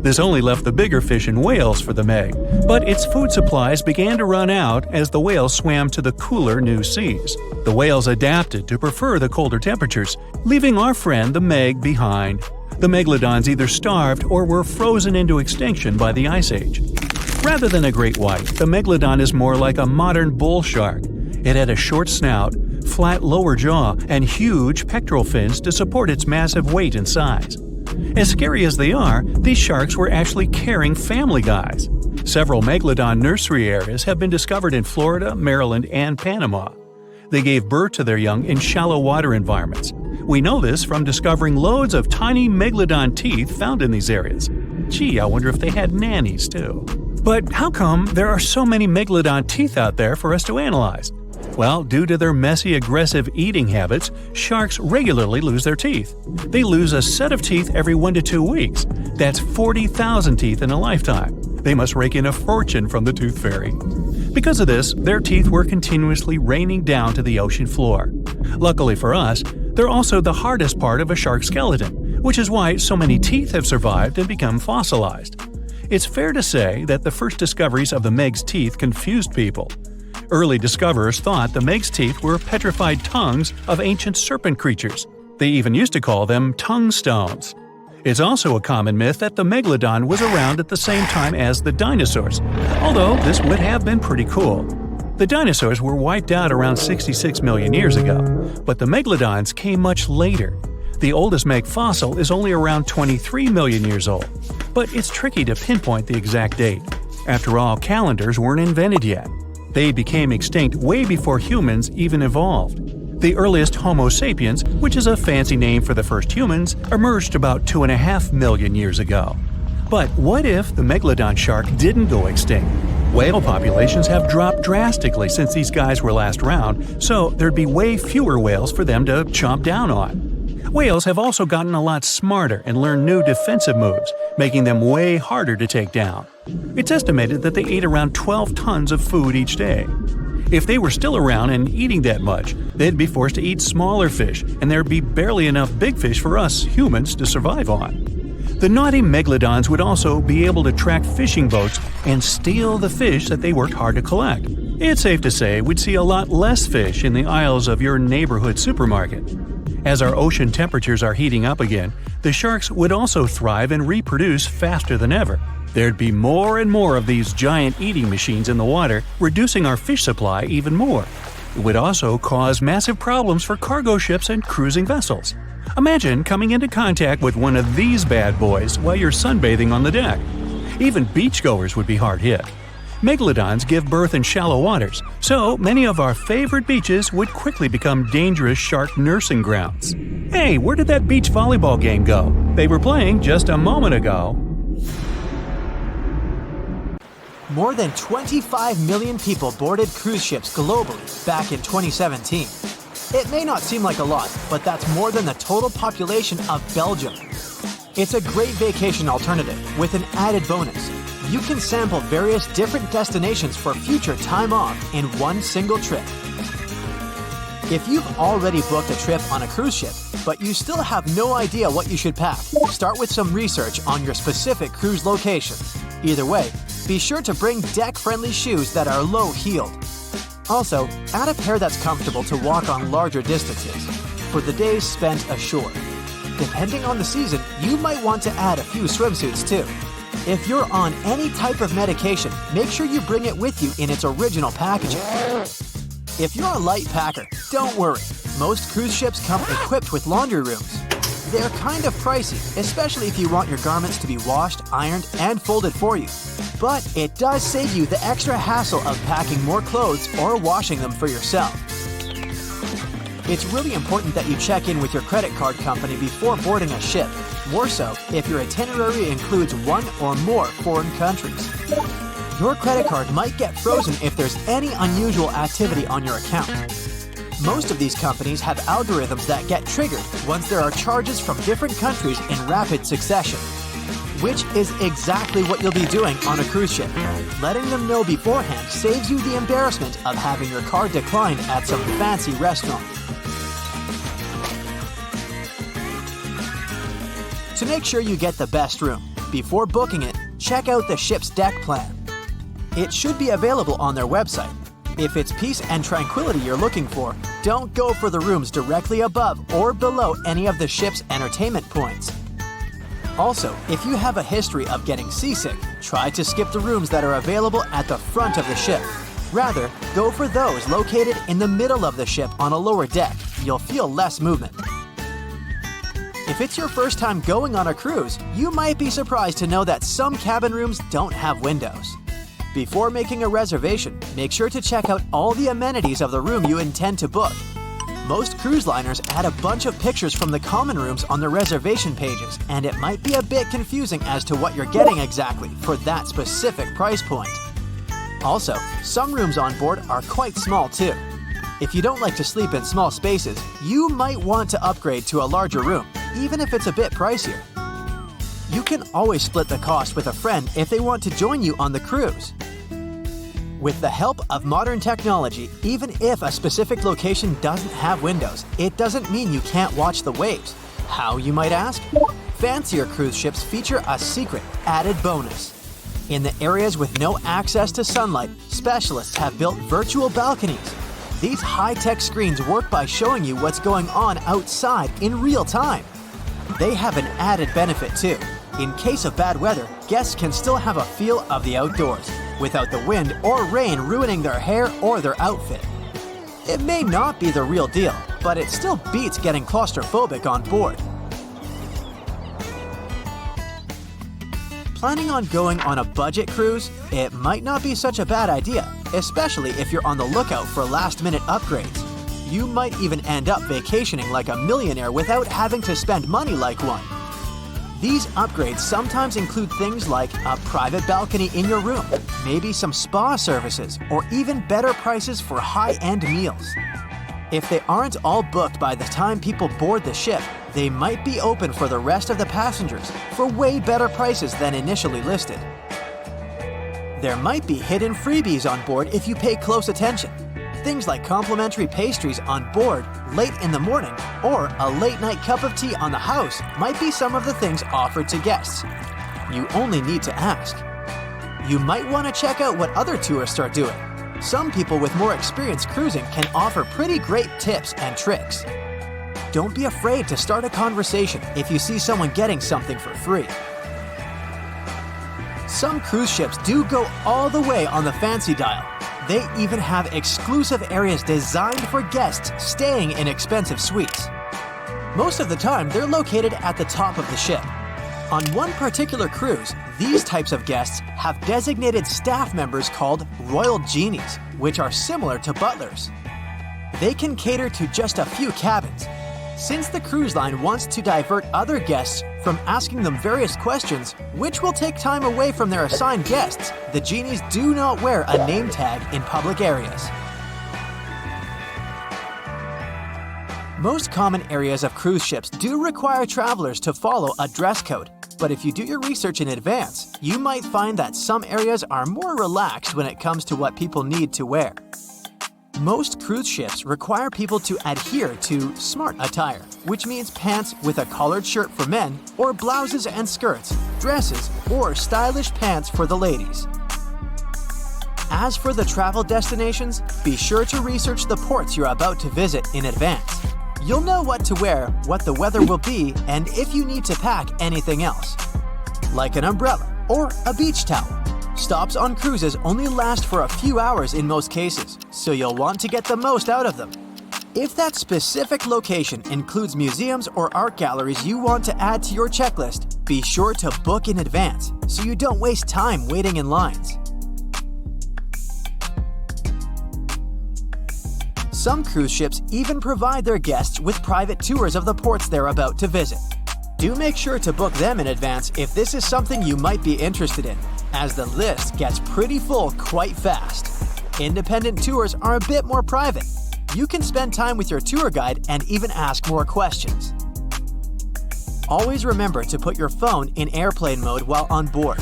This only left the bigger fish and whales for the Meg, but its food supplies began to run out as the whales swam to the cooler new seas. The whales adapted to prefer the colder temperatures, leaving our friend the Meg behind. The Megalodons either starved or were frozen into extinction by the Ice Age. Rather than a great white, the Megalodon is more like a modern bull shark. It had a short snout, flat lower jaw, and huge pectoral fins to support its massive weight and size. As scary as they are, these sharks were actually caring family guys. Several Megalodon nursery areas have been discovered in Florida, Maryland, and Panama. They gave birth to their young in shallow water environments. We know this from discovering loads of tiny Megalodon teeth found in these areas. Gee, I wonder if they had nannies too. But how come there are so many Megalodon teeth out there for us to analyze? Well, due to their messy, aggressive eating habits, sharks regularly lose their teeth. They lose a set of teeth every 1 to 2 weeks. That's 40,000 teeth in a lifetime. They must rake in a fortune from the tooth fairy. Because of this, their teeth were continuously raining down to the ocean floor. Luckily for us, they're also the hardest part of a shark's skeleton, which is why so many teeth have survived and become fossilized. It's fair to say that the first discoveries of the Meg's teeth confused people. Early discoverers thought the Meg's teeth were petrified tongues of ancient serpent creatures. They even used to call them tongue stones. It's also a common myth that the Megalodon was around at the same time as the dinosaurs, although this would have been pretty cool. The dinosaurs were wiped out around 66 million years ago, but the Megalodons came much later. The oldest Meg fossil is only around 23 million years old, but it's tricky to pinpoint the exact date. After all, calendars weren't invented yet. They became extinct way before humans even evolved. The earliest Homo sapiens, which is a fancy name for the first humans, emerged about 2.5 million years ago. But what if the Megalodon shark didn't go extinct? Whale populations have dropped drastically since these guys were last around, so there'd be way fewer whales for them to chomp down on. Whales have also gotten a lot smarter and learned new defensive moves, making them way harder to take down. It's estimated that they ate around 12 tons of food each day. If they were still around and eating that much, they'd be forced to eat smaller fish, and there'd be barely enough big fish for us humans to survive on. The naughty Megalodons would also be able to track fishing boats and steal the fish that they worked hard to collect. It's safe to say we'd see a lot less fish in the aisles of your neighborhood supermarket. As our ocean temperatures are heating up again, the sharks would also thrive and reproduce faster than ever. There'd be more and more of these giant eating machines in the water, reducing our fish supply even more. It would also cause massive problems for cargo ships and cruising vessels. Imagine coming into contact with one of these bad boys while you're sunbathing on the deck. Even beachgoers would be hard hit. Megalodons give birth in shallow waters, so many of our favorite beaches would quickly become dangerous shark nursing grounds. Hey, where did that beach volleyball game go? They were playing just a moment ago. More than 25 million people boarded cruise ships globally back in 2017. It may not seem like a lot, but that's more than the total population of Belgium. It's a great vacation alternative with an added bonus. You can sample various different destinations for future time off in one single trip. If you've already booked a trip on a cruise ship, but you still have no idea what you should pack, start with some research on your specific cruise location. Either way, be sure to bring deck-friendly shoes that are low-heeled. Also, add a pair that's comfortable to walk on larger distances for the days spent ashore. Depending on the season, you might want to add a few swimsuits too. If you're on any type of medication, make sure you bring it with you in its original packaging. If you're a light packer, don't worry. Most cruise ships come equipped with laundry rooms. They're kind of pricey, especially if you want your garments to be washed, ironed, and folded for you. But it does save you the extra hassle of packing more clothes or washing them for yourself. It's really important that you check in with your credit card company before boarding a ship, more so if your itinerary includes one or more foreign countries. Your credit card might get frozen if there's any unusual activity on your account. Most of these companies have algorithms that get triggered once there are charges from different countries in rapid succession, which is exactly what you'll be doing on a cruise ship. Letting them know beforehand saves you the embarrassment of having your card declined at some fancy restaurant. To make sure you get the best room, before booking it, check out the ship's deck plan. It should be available on their website. If it's peace and tranquility you're looking for, don't go for the rooms directly above or below any of the ship's entertainment points. Also, if you have a history of getting seasick, try to skip the rooms that are available at the front of the ship. Rather, go for those located in the middle of the ship on a lower deck. You'll feel less movement. If it's your first time going on a cruise, you might be surprised to know that some cabin rooms don't have windows. Before making a reservation, make sure to check out all the amenities of the room you intend to book. Most cruise liners add a bunch of pictures from the common rooms on their reservation pages, and it might be a bit confusing as to what you're getting exactly for that specific price point. Also, some rooms on board are quite small too. If you don't like to sleep in small spaces, you might want to upgrade to a larger room, even if it's a bit pricier. You can always split the cost with a friend if they want to join you on the cruise. With the help of modern technology, even if a specific location doesn't have windows, it doesn't mean you can't watch the waves. How, you might ask? Fancier cruise ships feature a secret, added bonus. In the areas with no access to sunlight, specialists have built virtual balconies. These high-tech screens work by showing you what's going on outside in real time. They have an added benefit too. In case of bad weather, guests can still have a feel of the outdoors, without the wind or rain ruining their hair or their outfit. It may not be the real deal, but it still beats getting claustrophobic on board. Planning on going on a budget cruise? It might not be such a bad idea, especially if you're on the lookout for last-minute upgrades. You might even end up vacationing like a millionaire without having to spend money like one. These upgrades sometimes include things like a private balcony in your room, maybe some spa services, or even better prices for high-end meals. If they aren't all booked by the time people board the ship, they might be open for the rest of the passengers for way better prices than initially listed. There might be hidden freebies on board if you pay close attention. Things like complimentary pastries on board late in the morning or a late-night cup of tea on the house might be some of the things offered to guests. You only need to ask. You might want to check out what other tourists are doing. Some people with more experience cruising can offer pretty great tips and tricks. Don't be afraid to start a conversation if you see someone getting something for free. Some cruise ships do go all the way on the fancy dial. They even have exclusive areas designed for guests staying in expensive suites. Most of the time, they're located at the top of the ship. On one particular cruise, these types of guests have designated staff members called Royal Genies, which are similar to butlers. They can cater to just a few cabins. Since the cruise line wants to divert other guests from asking them various questions, which will take time away from their assigned guests, the genies do not wear a name tag in public areas. Most common areas of cruise ships do require travelers to follow a dress code, but if you do your research in advance, you might find that some areas are more relaxed when it comes to what people need to wear. Most cruise ships require people to adhere to smart attire, which means pants with a collared shirt for men, or blouses and skirts, dresses, or stylish pants for the ladies. As for the travel destinations, be sure to research the ports you're about to visit in advance. You'll know what to wear, what the weather will be, and if you need to pack anything else, like an umbrella or a beach towel. Stops on cruises only last for a few hours in most cases, so you'll want to get the most out of them. If that specific location includes museums or art galleries you want to add to your checklist, be sure to book in advance so you don't waste time waiting in lines. Some cruise ships even provide their guests with private tours of the ports they're about to visit. Do make sure to book them in advance if this is something you might be interested in, as the list gets pretty full quite fast. Independent tours are a bit more private. You can spend time with your tour guide and even ask more questions. Always remember to put your phone in airplane mode while on board.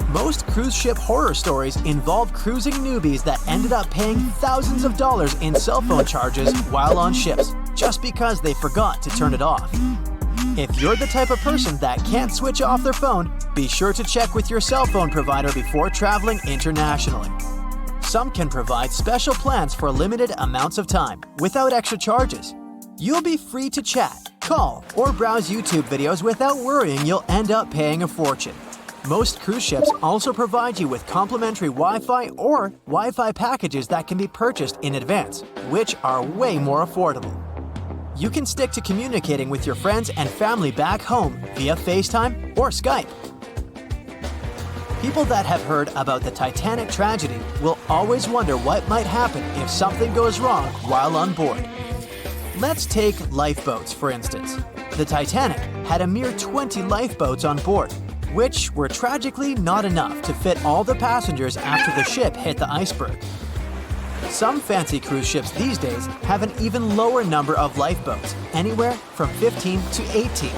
Most cruise ship horror stories involve cruising newbies that ended up paying thousands of dollars in cell phone charges while on ships, just because they forgot to turn it off. If you're the type of person that can't switch off their phone, be sure to check with your cell phone provider before traveling internationally. Some can provide special plans for limited amounts of time, without extra charges. You'll be free to chat, call, or browse YouTube videos without worrying you'll end up paying a fortune. Most cruise ships also provide you with complimentary Wi-Fi or Wi-Fi packages that can be purchased in advance, which are way more affordable. You can stick to communicating with your friends and family back home via FaceTime or Skype. People that have heard about the Titanic tragedy will always wonder what might happen if something goes wrong while on board. Let's take lifeboats, for instance. The Titanic had a mere 20 lifeboats on board, which were tragically not enough to fit all the passengers after the ship hit the iceberg. Some fancy cruise ships these days have an even lower number of lifeboats, anywhere from 15 to 18.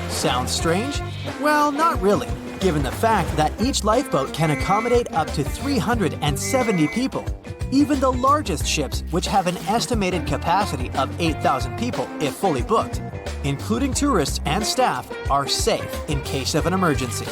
Sounds strange? Well, not really, given the fact that each lifeboat can accommodate up to 370 people. Even the largest ships, which have an estimated capacity of 8,000 people if fully booked, including tourists and staff, are safe in case of an emergency.